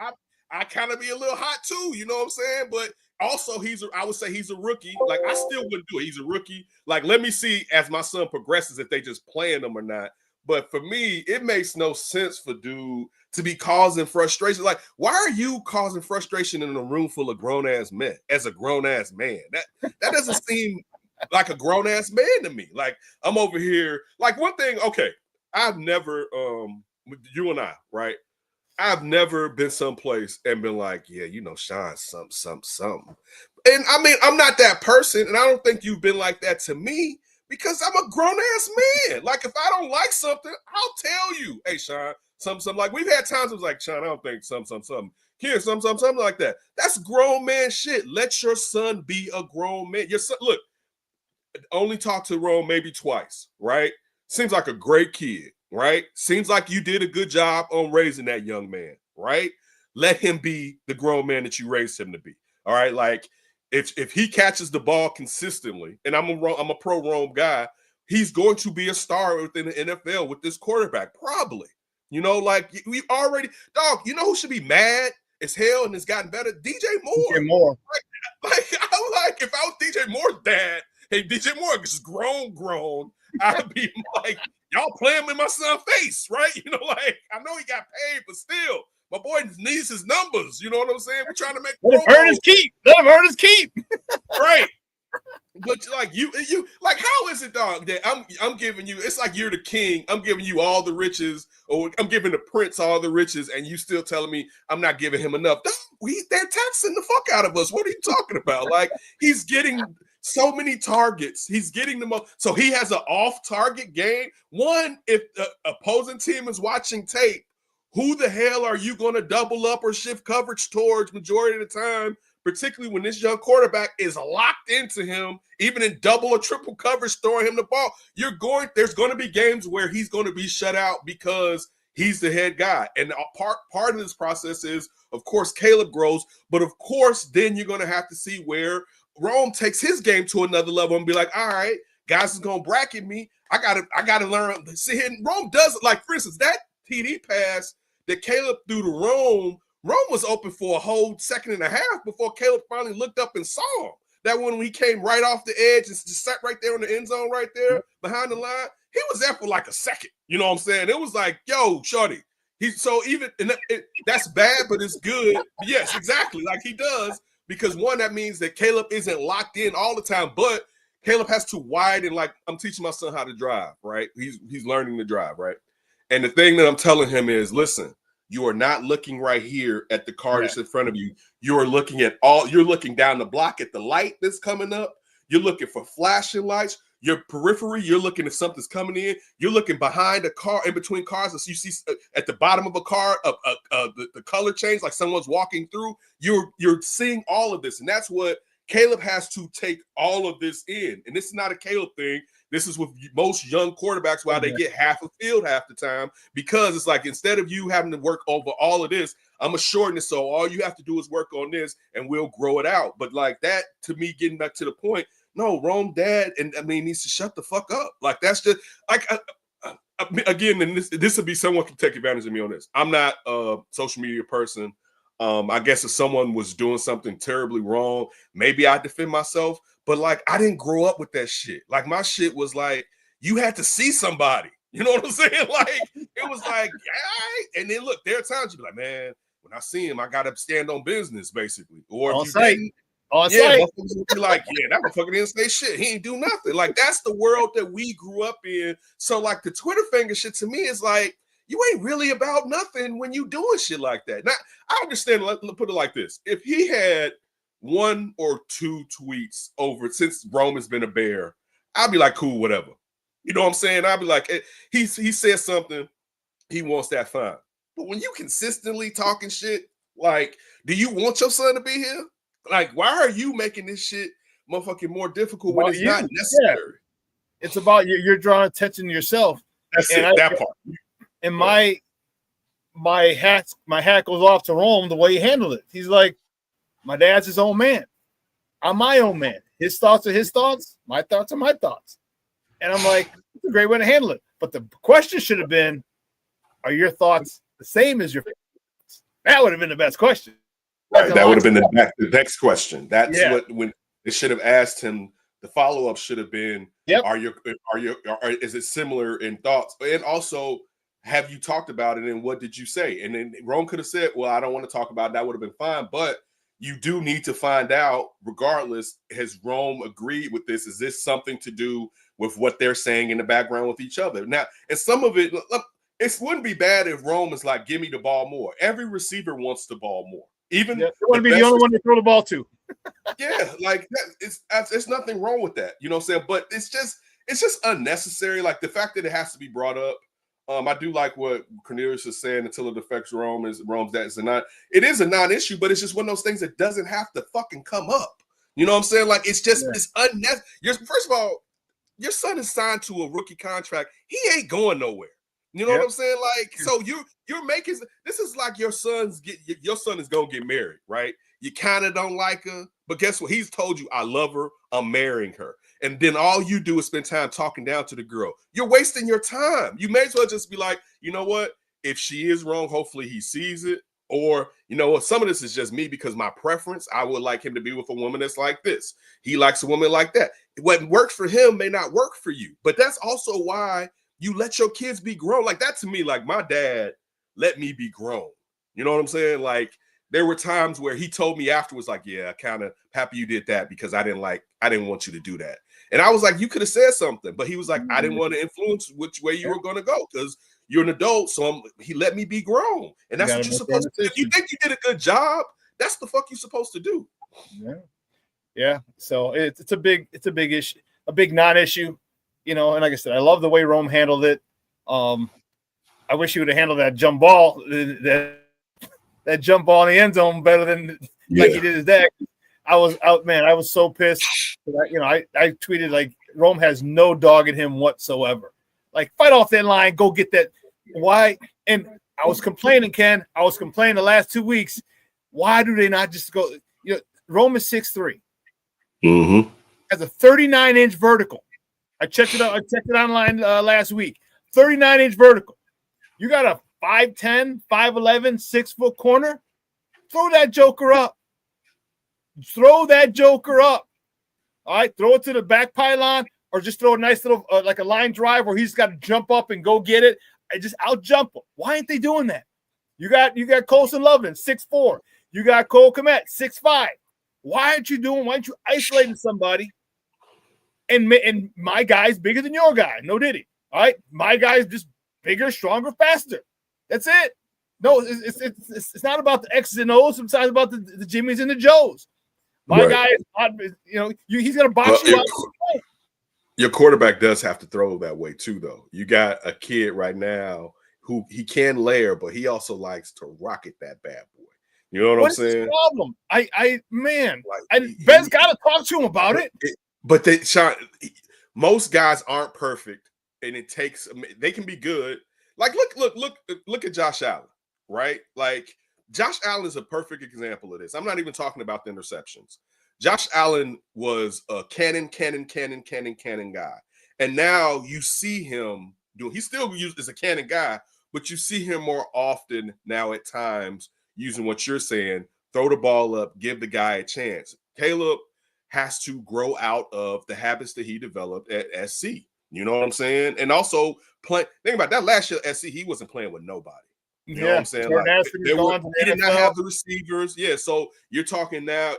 I kind of be a little hot too, you know what I'm saying? But also I would say he's a rookie. Like, I still wouldn't do it. He's a rookie. Like, let me see as my son progresses if they just playing him or not. But for me, it makes no sense for dude to be causing frustration. Like, why are you causing frustration in a room full of grown-ass men as a grown-ass man? That doesn't seem like a grown-ass man to me. Like, I'm over here. Like, one thing, okay, I've never, you and I, right? I've never been someplace and been like, yeah, you know, Shawn, something. And I mean, I'm not that person, and I don't think you've been like that to me because I'm a grown-ass man. Like, if I don't like something, I'll tell you, hey, Shawn, something. Like, we've had times it was like, Shawn, I don't think something. Here, something like that. That's grown man shit. Let your son be a grown man. Your son, look, only talked to Rome maybe twice, right? Seems like a great kid. Right? Seems like you did a good job on raising that young man, right? Let him be the grown man that you raised him to be. All right. Like, if he catches the ball consistently, and I'm a pro Rome guy, he's going to be a star within the NFL with this quarterback, probably. You know, like, we already, dog, you know who should be mad as hell and has gotten better? DJ Moore. DJ Moore. Like, I'm like, if I was DJ Moore's dad, hey, DJ Moore is grown, I'd be like, y'all playing with my son's face, right? You know, like, I know he got paid, but still, my boy needs his numbers. You know what I'm saying? We're trying to make Let him earn his keep. Let him earn his keep. Right. But like you like, how is it, dog, that I'm giving you, it's like you're the king, I'm giving you all the riches, or I'm giving the prince all the riches, and you still telling me I'm not giving him enough. They're taxing the fuck out of us. What are you talking about? Like, he's getting so many targets. He's getting them up. So he has an off-target game. One, if the opposing team is watching tape, who the hell are you going to double up or shift coverage towards majority of the time, particularly when this young quarterback is locked into him, even in double or triple coverage, throwing him the ball? There's going to be games where he's going to be shut out because he's the head guy. And part of this process is, of course, Caleb grows, but of course, then you're going to have to see where Rome takes his game to another level and be like, all right, guys is going to bracket me. I gotta learn. See, Rome does, like, for instance, that TD pass that Caleb threw to Rome was open for a whole second and a half before Caleb finally looked up and saw him. That when he came right off the edge and just sat right there in the end zone right there behind the line, he was there for like a second. You know what I'm saying? It was like, yo, shorty. That's bad, but it's good. Yes, exactly. Like, he does. Because one, that means that Caleb isn't locked in all the time, but Caleb has to widen. Like, I'm teaching my son how to drive, right? He's learning to drive, right? And the thing that I'm telling him is, listen, you are not looking right here at the car that's in front of you. You're looking down the block at the light that's coming up. You're looking for flashing lights. Your periphery, you're looking if something's coming in. You're looking behind a car, in between cars. So you see at the bottom of a car, the color change, like someone's walking through. You're seeing all of this, and that's what Caleb has to take all of this in. And this is not a Caleb thing. This is with most young quarterbacks why they get half a field half the time, because it's like, instead of you having to work over all of this, I'm going to shorten it. So all you have to do is work on this and we'll grow it out. But like that, to me, getting back to the point, no, Rome dad, and I mean, needs to shut the fuck up. Like, that's just like, again, and this would be someone can take advantage of me on this. I'm not a social media person. I guess if someone was doing something terribly wrong, maybe I defend myself. But like, I didn't grow up with that shit. Like, my shit was like, you had to see somebody. You know what I'm saying? Like, it was like, yeah. And then look, there are times you be like, man, when I see him, I gotta stand on business, basically. Or if you didn't, motherfuckers would be like, yeah, that motherfucker didn't say shit. He ain't do nothing. Like, that's the world that we grew up in. So like, the Twitter finger shit to me is like, you ain't really about nothing when you doing shit like that. Now, I understand. Let's put it like this: if he had 1 or 2 tweets over since Rome has been a Bear, I'd be like, cool, whatever. You know what I'm saying? I'd be like, he says something, he wants that, fine. But when you consistently talking shit, like, do you want your son to be here? Like, why are you making this shit motherfucking more difficult when it's not necessary? Yeah. It's about you're drawing attention to yourself. That's and it. That part. And my hat goes off to Rome the way he handled it. He's like, my dad's his own man. I'm my own man. His thoughts are his thoughts. My thoughts are my thoughts. And I'm like, it's a great way to handle it. But the question should have been, are your thoughts the same as your thoughts? That would have been the best question. Right, that would have been the next question. That's what, when they should have asked him, the follow-up should have been, is it similar in thoughts? And also, have you talked about it and what did you say? And then Rome could have said, well, I don't want to talk about it. That would have been fine. But you do need to find out, regardless, has Rome agreed with this? Is this something to do with what they're saying in the background with each other? Now, and some of it, it wouldn't be bad if Rome is like, give me the ball more. Every receiver wants the ball more. Even they want to be the only one to throw the ball to. Yeah, like it's nothing wrong with that. You know what I'm saying? But it's just unnecessary. Like, the fact that it has to be brought up. I do like what Cornelius is saying, until it affects Rome's that is it is a non-issue, but it's just one of those things that doesn't have to fucking come up. You know what I'm saying? Like, it's just it's unnecessary. First of all, your son is signed to a rookie contract. He ain't going nowhere. You know what I'm saying? Like, so you're making this is like your son is gonna get married, right? You kind of don't like her, but guess what? He's told you, I love her, I'm marrying her. And then all you do is spend time talking down to the girl. You're wasting your time. You may as well just be like, you know what? If she is wrong, hopefully he sees it. Or, you know what? Some of this is just me because my preference, I would like him to be with a woman that's like this. He likes a woman like that. What works for him may not work for you. But that's also why you let your kids be grown. Like, that to me, like, my dad let me be grown. You know what I'm saying? Like, there were times where he told me afterwards, like, yeah, kind of happy you did that because I didn't want you to do that. And I was like, you could have said something, but he was like, I didn't want to influence which way you were going to go because you're an adult. So he let me be grown. And that's what you're supposed to do. If you think you did a good job, that's the fuck you're supposed to do. Yeah. Yeah. So it's a big issue, a big non-issue, you know, and like I said, I love the way Rome handled it. I wish he would have handled that jump ball, that jump ball in the end zone better than like he did his dad. I was so pissed. I tweeted, like, Rome has no dog in him whatsoever. Like, fight off that line, go get that. Why? And I was complaining, Ken. I was complaining the last 2 weeks. Why do they not just go? You know, Rome is 6'3". Mm-hmm. Has a 39-inch vertical. I checked it out. I checked it online last week. 39-inch vertical. You got a 5'10", 5'11", 6-foot corner. Throw that joker up. Throw that joker up. All right, throw it to the back pylon, or just throw a nice little like a line drive where he's got to jump up and go get it. I just out jump him. Why aren't they doing that? You got Colson Loveland, 6'4". You got Cole Kmet, 6'5". Why aren't you isolating somebody? And my guy's bigger than your guy. No diddy. All right, my guy's just bigger, stronger, faster. That's it. No, it's not about the X's and O's. Sometimes about the Jimmys and the Joes. My guy is not, he's going to box you out. Your quarterback does have to throw that way too, though. You got a kid right now who he can layer, but he also likes to rocket that bad boy. You know what I'm saying? His problem? Ben's got to talk to him about it. But Shawn, most guys aren't perfect, and it takes. They can be good. Like look at Josh Allen, right? Like Josh Allen is a perfect example of this. I'm not even talking about the interceptions. Josh Allen was a cannon guy, and now you see him doing. He still is a cannon guy, but you see him more often now at times using what you're saying. Throw the ball up, give the guy a chance. Caleb has to grow out of the habits that he developed at SC. You know what I'm saying? And also think about that last year at SC, he wasn't playing with nobody. You know what I'm saying? Like, he did not have the receivers. Yeah, so you're talking now.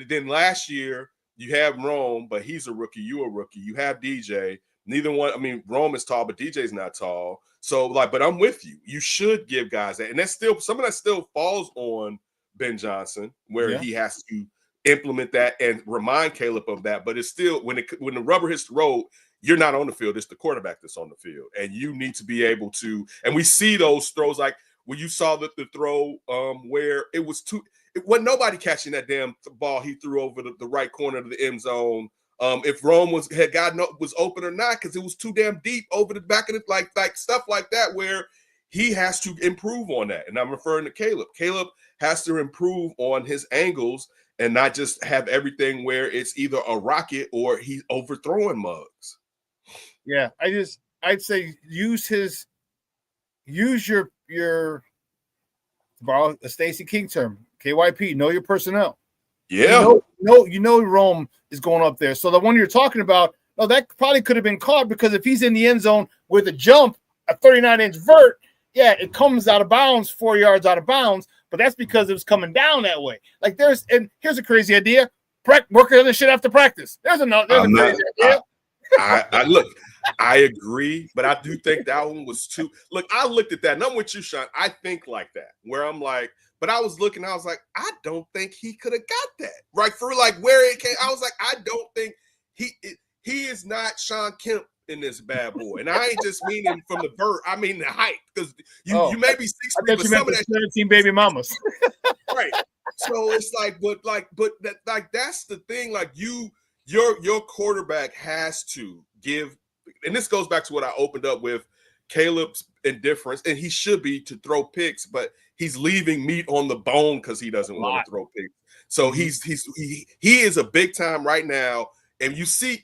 Then last year, you have Rome, but he's a rookie. You a rookie. You have DJ. Neither one, I mean, Rome is tall, but DJ's not tall. So, but I'm with you. You should give guys that. And that's still, some of that still falls on Ben Johnson, where he has to implement that and remind Caleb of that. But it's still, when the rubber hits the road, you're not on the field. It's the quarterback that's on the field. And you need to be able to, and we see those throws like when you saw the throw where it wasn't nobody catching that damn ball he threw over the right corner of the end zone. If Rome was open or not, because it was too damn deep over the back of it, like stuff like that, where he has to improve on that. And I'm referring to Caleb. Caleb has to improve on his angles and not just have everything where it's either a rocket or he's overthrowing mugs. Yeah, I'd say use your borrow a Stacey King term, KYP, know your personnel. Yeah. You know Rome is going up there. So the one you're talking about, that probably could have been caught, because if he's in the end zone with a jump, a 39-inch vert, it comes out of bounds, 4 yards out of bounds, but that's because it was coming down that way. Like and here's a crazy idea. Work on this shit after practice. There's a crazy idea. I agree, but I do think that one was too. Look, I looked at that, and I'm with you, Shawn. I think like that, where I'm like, but I was looking, I was like, I don't think he could have got that right for like where it came. I was like, I don't think he is not Shawn Kemp in this bad boy, and I ain't just meaning from the vert. I mean the height, because you may be 6'3", but some of that 17 baby mamas, right? So it's but that's the thing. Like your quarterback has to give. And this goes back to what I opened up with, Caleb's indifference, and he should be to throw picks, but he's leaving meat on the bone because he doesn't want to throw picks. So he is a big time right now, and you see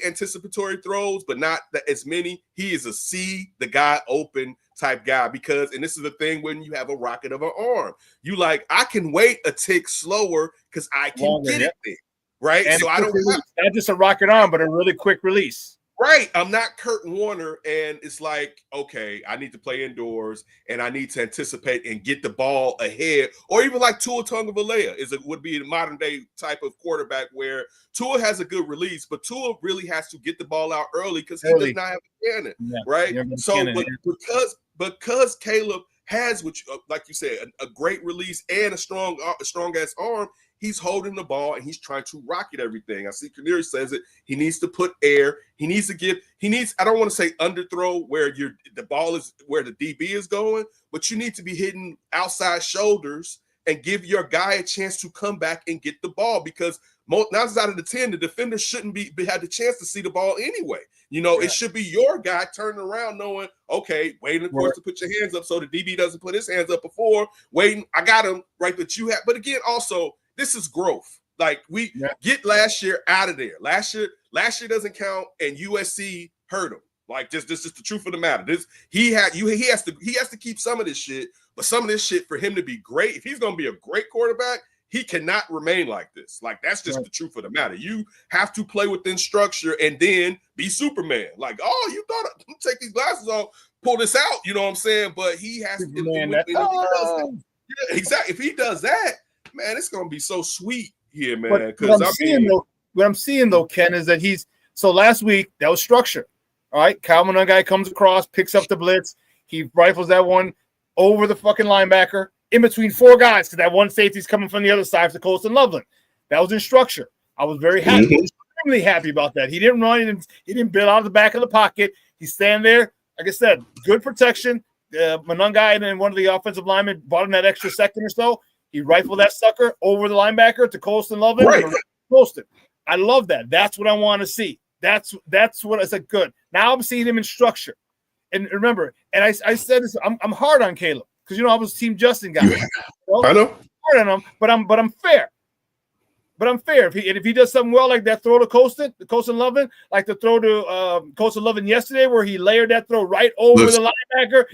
anticipatory throws, but not as many. He is a see the guy open type guy, because, and this is the thing, when you have a rocket of an arm, I can wait a tick slower because I can get it there, right? And so I don't have not just a rocket arm, but a really quick release. Right. I'm not Kurt Warner, and it's like, okay, I need to play indoors and I need to anticipate and get the ball ahead. Or even like Tua Tagovailoa would be a modern day type of quarterback, where Tua has a good release, but Tua really has to get the ball out early because he does not have a cannon, right? So because Caleb has, which like you said, a great release and a strong ass arm, he's holding the ball and he's trying to rocket everything. I see Canary says it. He needs to put air. He needs, I don't want to say underthrow where the ball is where the DB is going, but you need to be hitting outside shoulders and give your guy a chance to come back and get the ball, because 9 out of the 10, the defender shouldn't have the chance to see the ball anyway. It should be your guy turning around knowing, okay, waiting, of course, to put your hands up so the DB doesn't put his hands up before, waiting, I got him, right, that you have. But again, also, this is growth. Like, we get last year out of there. Last year doesn't count, and USC hurt him. Like, this is the truth of the matter. He has to keep some of this shit, but some of this shit, for him to be great, if he's gonna be a great quarterback, he cannot remain like this. Like, that's just the truth of the matter. You have to play within structure and then be Superman. Like, oh, you thought I'm gonna take these glasses off, pull this out, you know what I'm saying? But he has to. Exactly. If he does that, man, it's gonna be so sweet here, man. What I'm seeing though, Ken, is that last week that was structure. All right, Calvin guy comes across, picks up the blitz, he rifles that one over the fucking linebacker in between 4 guys, because that one safety's coming from the other side for Colston Loveland. That was in structure. I was very happy, extremely happy about that. He didn't run, he didn't bail out of the back of the pocket. He's standing there, like I said, good protection. Monungai and then one of the offensive linemen bought him that extra second or so. He rifled that sucker over the linebacker to Colston Loveland. Right. Colston. I love that. That's what I want to see. That's what I said. Good. Now I'm seeing him in structure. And remember, and I said this. I'm hard on Caleb because I was Team Justin guy. I know. Hard on him, but I'm fair. But I'm fair. If he does something well like that throw to Colston Loveland, like the throw to Colston Loveland yesterday, where he layered that throw right over the linebacker,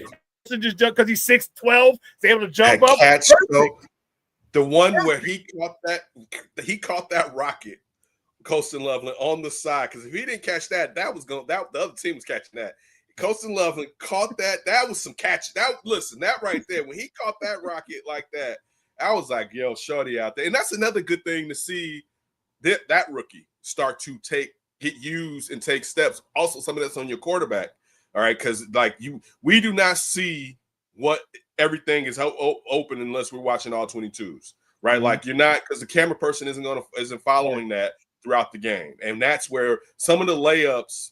just because he's 6'12", he's able to jump up. Catch, the one where he caught that rocket, Colston Loveland on the side. Because if he didn't catch that, the other team was catching that. Colston Loveland caught that. That was some catch. That right there, when he caught that rocket like that, I was like, yo, shorty out there. And that's another good thing to see that rookie start to get used and take steps. Also, some of that's on your quarterback. All right. Because we do not see what everything is open unless we're watching all 22s. Right. Like you're not, because the camera person isn't following that throughout the game. And that's where some of the layups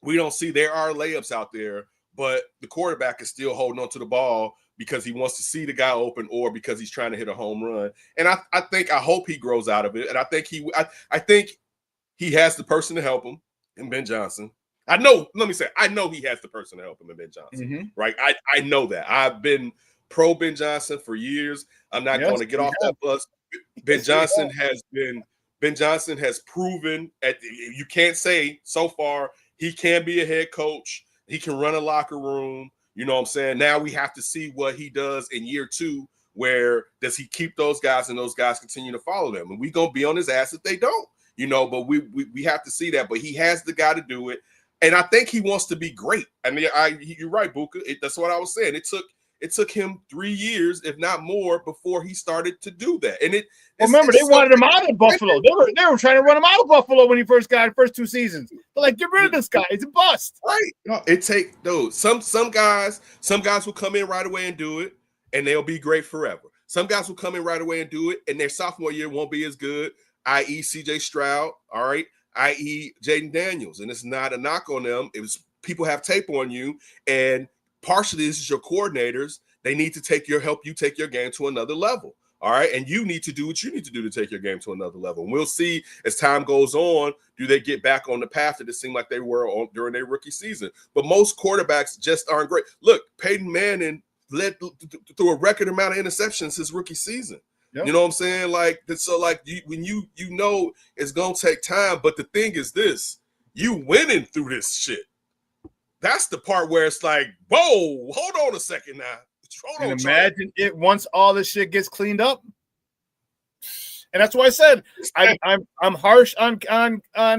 we don't see. There are layups out there, but the quarterback is still holding on to the ball because he wants to see the guy open or because he's trying to hit a home run. And I hope he grows out of it. And I think he has the person to help him in Ben Johnson. I know he has the person to help him in Ben Johnson. Right. I know that. I've been pro Ben Johnson for years. I'm not going to get off that bus. Ben Johnson has proven you can't say so far he can be a head coach. He can run a locker room. You know what I'm saying? Now we have to see what he does in year 2. Where does he keep those guys and those guys continue to follow them? And we're going to be on his ass if they don't, but we have to see that. But he has the guy to do it. And I think he wants to be great. I mean, you're right, Buka. That's what I was saying. It took him 3 years, if not more, before he started to do that. And remember, they wanted him out of Buffalo. They were trying to run him out of Buffalo when he first got the first 2 seasons. They're like, get rid of this guy. He's a bust. Right. No, it take those. Some guys will come in right away and do it, and they'll be great forever. Some guys will come in right away and do it, and their sophomore year won't be as good, i.e. CJ Stroud, all right, i.e. Jaden Daniels. And it's not a knock on them. It was people have tape on you, and partially this is your coordinators. They need to help you take your game to another level. All right. And you need to do what you need to do to take your game to another level. And we'll see as time goes on, do they get back on the path that it seemed like they were on during their rookie season? But most quarterbacks just aren't great. Look, Peyton Manning led through a record amount of interceptions his rookie season. Yep. You know what I'm saying? When you it's going to take time. But the thing is this, you winning through this shit. That's the part where it's like, whoa, hold on a second now. And imagine it once all this shit gets cleaned up. And that's why I said I'm harsh on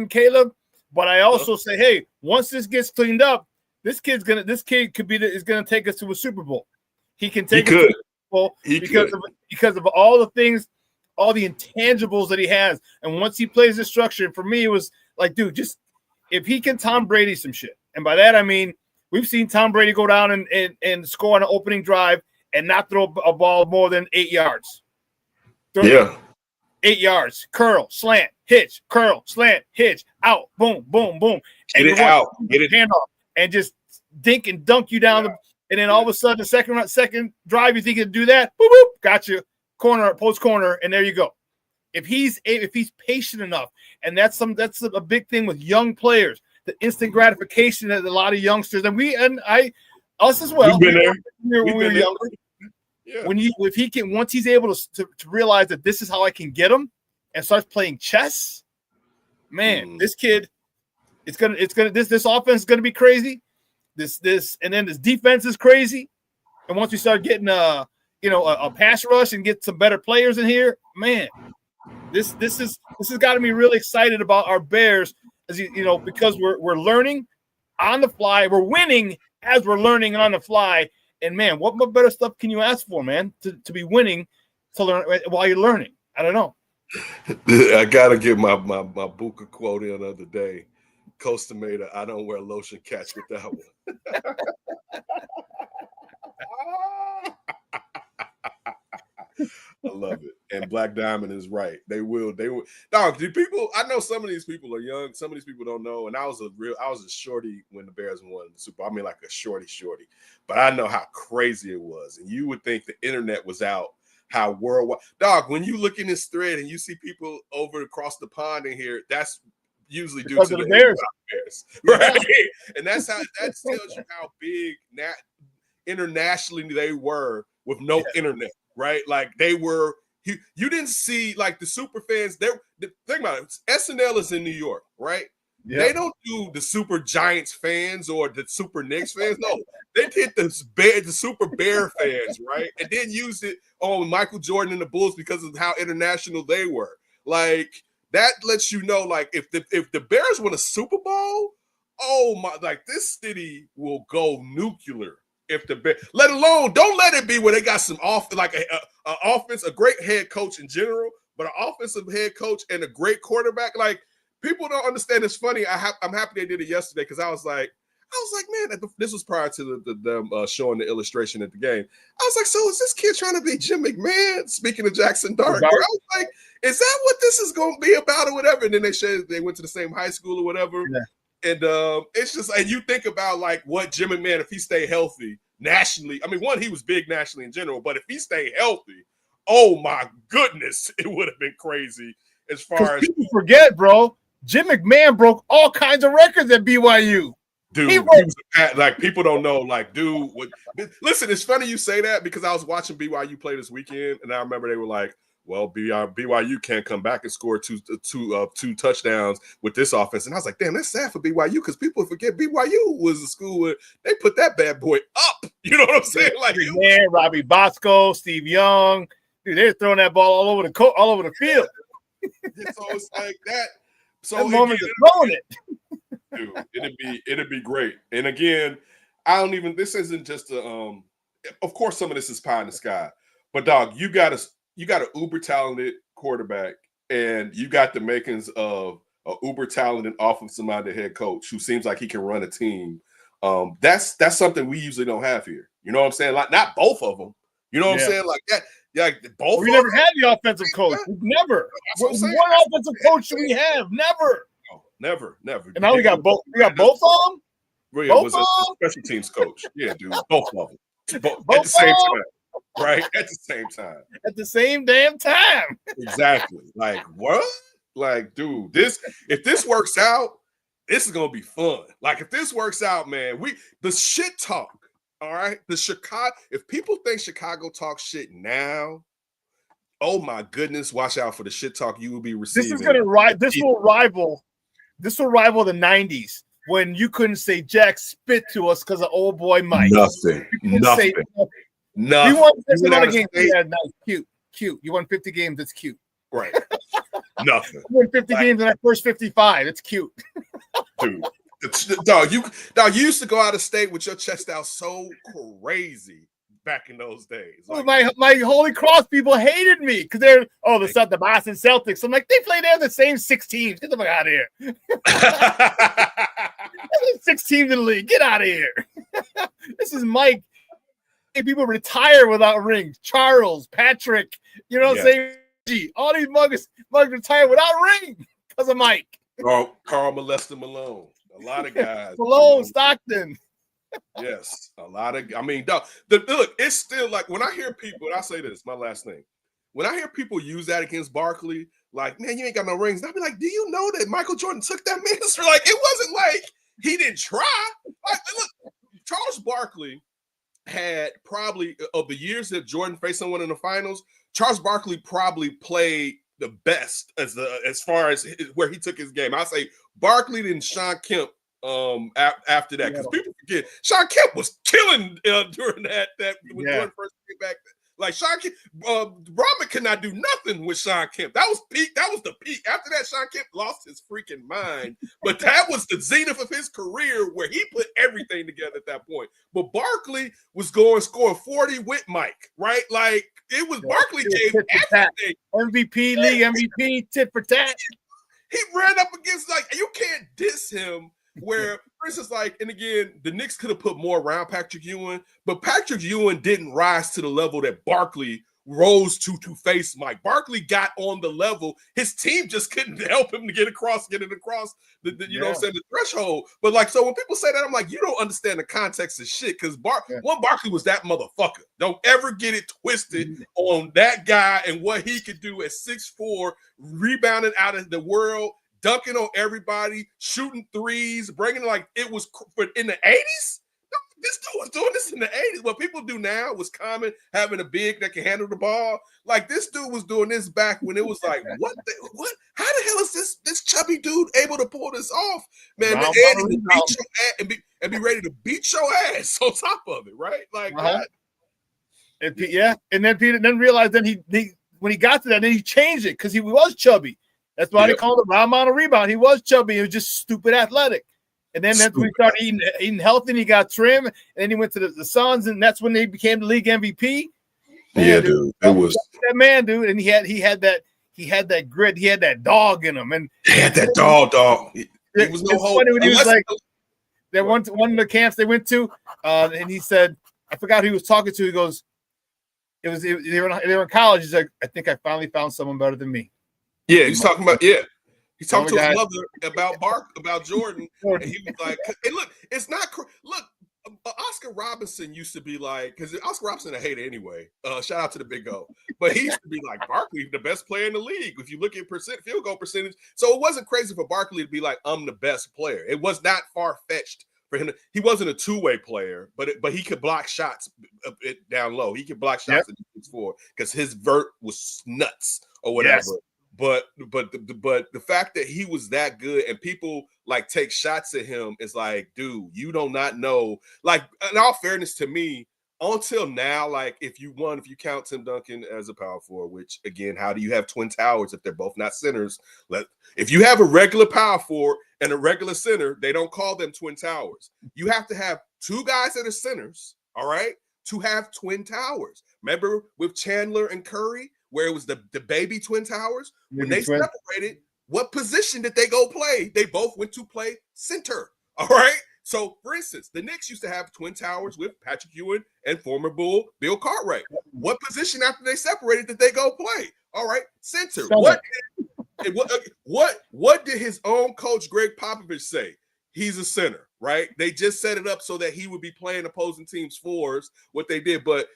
Caleb, but I also say, hey, once this gets cleaned up, this kid is gonna take us to a Super Bowl. He can take us to a Super Bowl because of all the things, all the intangibles that he has. And once he plays this structure, and for me, it was like, dude, just if he can Tom Brady some shit. And by that I mean we've seen Tom Brady go down and score on an opening drive and not throw a ball more than 8 yards. 8 yards, curl, slant, hitch, curl, slant, hitch, out, boom, boom, boom. Get it out. Get it handoff and just dink and dunk you down. And then all of a sudden, the second drive, you think you can do that? Boop, boop, got you. Post corner, and there you go. If he's patient enough, and that's a big thing with young players. The instant gratification that a lot of youngsters and us as well. We've been there. When we were younger. Yeah. Once he's able to realize that this is how I can get him and starts playing chess, man, this kid, this offense is gonna be crazy. And then this defense is crazy. And once we start getting a pass rush and get some better players in here, man, this has got to be really excited about our Bears. As because we're learning on the fly, we're winning as we're learning on the fly, and man, what better stuff can you ask for, man? To be winning, to learn while you're learning. I don't know. I gotta get my Buka quote in the other day. Costa Meta, I don't wear lotion. Catch with that one. I love it. And Black Diamond is right. They will. Dog, I know some of these people are young. Some of these people don't know. And I was a shorty when the Bears won the Super Bowl. I mean, like a shorty. But I know how crazy it was. And you would think the internet was out how worldwide. Dog, when you look in this thread and you see people over across the pond in here, that's usually due to the Bears. Right? And that's how that tells you how big internationally they were with no internet, right? Like they were. You didn't see like the super fans. Think about it. SNL is in New York, right? Yep. They don't do the Super Giants fans or the Super Knicks fans. No, they did the Super Bear fans, right? And then used it on Michael Jordan and the Bulls because of how international they were. Like that lets you know, like if the Bears win a Super Bowl, oh my, like this city will go nuclear. If the Bears, let alone, don't let it be where they got some offense, a great head coach in general, but an offensive head coach and a great quarterback, like. People don't understand. It's funny. I'm happy they did it yesterday because I was like, man, this was prior to them showing the illustration at the game. I was like, so is this kid trying to be Jim McMahon? Speaking of Jackson Dart, I was like, is that what this is going to be about or whatever? And then they said they went to the same high school or whatever. Yeah. And it's just, and you think about like what Jim McMahon, if he stayed healthy nationally, I mean, one, he was big nationally in general, but if he stayed healthy, oh my goodness, it would have been crazy as far as people forget, bro. Jim McMahon broke all kinds of records at BYU. Dude, he was like people don't know. Like, dude, listen, it's funny you say that because I was watching BYU play this weekend, and I remember they were like, "Well, BYU can't come back and score two touchdowns with this offense." And I was like, "Damn, that's sad for BYU because people forget BYU was a school where they put that bad boy up." You know what I'm saying? Like, man, Robbie Bosco, Steve Young, dude, they're throwing that ball all over the field. So it's like that. So that moment is blowing it. Dude, it'd be great. And again, this isn't just of course some of this is pie in the sky. But dog, you got an uber talented quarterback and you got the makings of an uber talented offensive-minded head coach who seems like he can run a team. That's something we usually don't have here. You know what I'm saying? Like not both of them. You know what I'm saying? Like that. Yeah, both. We never had the offensive coach. Never. What offensive coach do we have? Never. No, never. And now we got both. We got both of them. Yeah, was a special teams coach. Yeah, dude, both of them. Both at the same time. Right at the same time. At the same damn time. Exactly. Like what? Like, dude, if this works out, this is gonna be fun. Like, if this works out, man, the shit talk. All right, if people think Chicago talks shit now, oh my goodness, watch out for the shit talk you will be receiving. This is gonna This will rival the '90s when you couldn't say Jack spit to us because of old boy Mike. Nothing. We won this amount of games. Yeah, nice, cute. You won 50 games. It's cute. Right. Nothing. You won 50 games in that first 55. It's cute. Dude. Dog, you used to go out of state with your chest out so crazy back in those days. Like, my Holy Cross people hated me because they're the Boston Celtics. I'm like, they play there the same 6 teams. Get the fuck out of here. 6 teams in the league. Get out of here. This is Mike. Hey, people retire without rings. Charles, Patrick, you know what I'm saying? All these mugs retire without rings because of Mike. Carl Molester Malone. A lot of guys. Malone, Stockton. Yes, a lot of. I mean, dog, look, it's still like when I hear people, and I say this, my last thing. When I hear people use that against Barkley, like, man, you ain't got no rings. And I'll be like, do you know that Michael Jordan took that minister? Like, it wasn't like he didn't try. Like, look, Charles Barkley had probably of the years that Jordan faced someone in the finals, Charles Barkley probably played the best as far as where he took his game. I say Barkley and Shawn Kemp after that because people forget Shawn Kemp was killing during that when Jordan first came back. Like Shawn Kemp, Rodman could not do nothing with Shawn Kemp. That was peak. That was the peak. After that, Shawn Kemp lost his freaking mind. But that was the zenith of his career where he put everything together at that point. But Barkley was scoring 40 with Mike, right? Like it was Barkley gave everything. MVP, league MVP, tit for tat. He ran up against you can't diss him. Where, for instance, and again, the Knicks could have put more around Patrick Ewing, but Patrick Ewing didn't rise to the level that Barkley rose to face Mike. Barkley got on the level. His team just couldn't help him to get it across the you know what I'm saying, the threshold. But like, so when people say that, I'm like, you don't understand the context of shit, because Barkley was that motherfucker. Don't ever get it twisted on that guy and what he could do at 6'4", rebounding out of the world, dunking on everybody, shooting threes, bringing like it was in the 80s. This dude was doing this in the 80s. What people do now was common, having a big that can handle the ball. Like, this dude was doing this back when it was like, what? How the hell is this chubby dude able to pull this off? Man, and beat your ass and be ready to beat your ass on top of it, right? Like, and then Peter realized that he when he got to that, then he changed it because he was chubby. That's why they called him raw amount of rebound. He was chubby. He was just stupid athletic. And then that's when he started eating healthy, and he got trim. And then he went to the Suns, and that's when they became the league MVP. Yeah, dude, it was that man, dude. And he had that grit, he had that dog in him, and he had that dog. It was no hope. Funny when he was like that one of the camps they went to, and he said, I forgot who he was talking to. He goes, they were in college. He's like, I think I finally found someone better than me. Yeah, he's talking about He talked to his mother about Jordan, and he was like, "Hey, look, it's not look." Oscar Robinson used to be like, because Oscar Robinson a hater anyway. Shout out to the Big O, but he used to be like, Barkley, the best player in the league. If you look at field goal percentage, so it wasn't crazy for Barkley to be like, I'm the best player. It was not far fetched for him. He wasn't a two-way player, but he could block shots down low. He could block shots at 6'4" because his vert was nuts or whatever. Yes. But the fact that he was that good and people like take shots at him is like, dude, you do not know. Like, in all fairness to me, until now, like if you count Tim Duncan as a power forward, which again, how do you have twin towers if they're both not centers? If you have a regular power forward and a regular center, they don't call them twin towers. You have to have two guys that are centers, all right, to have twin towers. Remember with Chandler and Curry, where it was the baby twin towers, when they separated, what position did they go play? They both went to play center. All right. So, for instance, the Knicks used to have twin towers with Patrick Ewing and former Bull Bill Cartwright. What position after they separated did they go play? All right, center. What did his own coach Greg Popovich say? He's a center, right? They just set it up so that he would be playing opposing teams' fours. What they did, but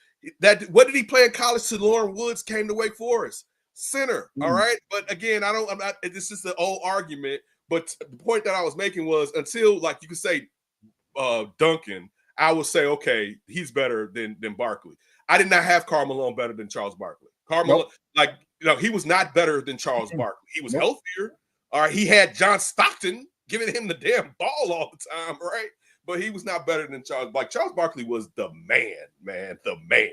what did he play in college? To Lauren Woods came to Wake Forest, center. All right, but again, I'm not. This is the old argument. But the point that I was making was until like you could say Duncan, I would say okay, he's better than Barkley. I did not have Karl Malone better than Charles Barkley. Malone, like he was not better than Charles Barkley. He was healthier. All right, he had John Stockton giving him the damn ball all the time, right? But he was not better than Charles. Like Charles Barkley was the man, the man.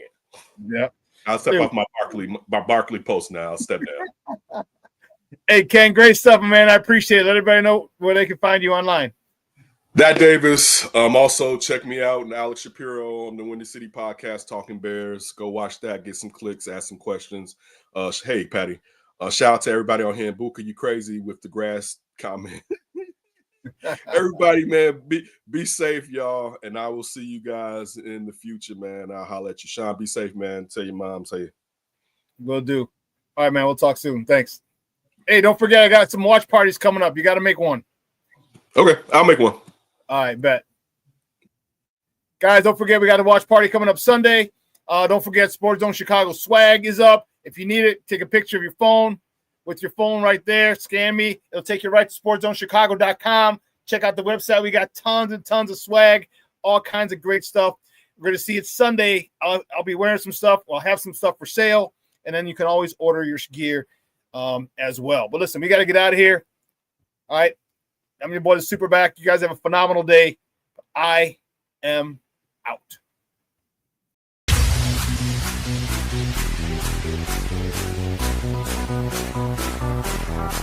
Yeah. I'll step off my Barkley post now. I'll step down. Hey, Ken, great stuff, man. I appreciate it. Let everybody know where they can find you online. That Davis. Also, check me out and Alex Shapiro on the Windy City podcast, Talking Bears. Go watch that. Get some clicks. Ask some questions. Hey, Patty. Shout out to everybody on here. Buka, you crazy with the grass comment. Everybody, man, be safe, y'all. And I will see you guys in the future, man. I'll holler at you. Shawn, be safe, man. Tell your mom, say it. Will do. All right, man. We'll talk soon. Thanks. Hey, don't forget, I got some watch parties coming up. You got to make one. Okay, I'll make one. All right, bet. Guys, don't forget, we got a watch party coming up Sunday. Don't forget, Sports Zone Chicago swag is up. If you need it, take a picture of your phone with your phone right there. Scan me. It'll take you right to sportzonechicago.com. Check out the website. We got tons and tons of swag, all kinds of great stuff. We're going to see it Sunday. I'll be wearing some stuff. I'll have some stuff for sale, and then you can always order your gear as well. But listen, we got to get out of here. All right. I'm your boy, the SuperBack. You guys have a phenomenal day. I am out.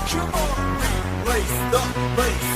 Come on, race the race.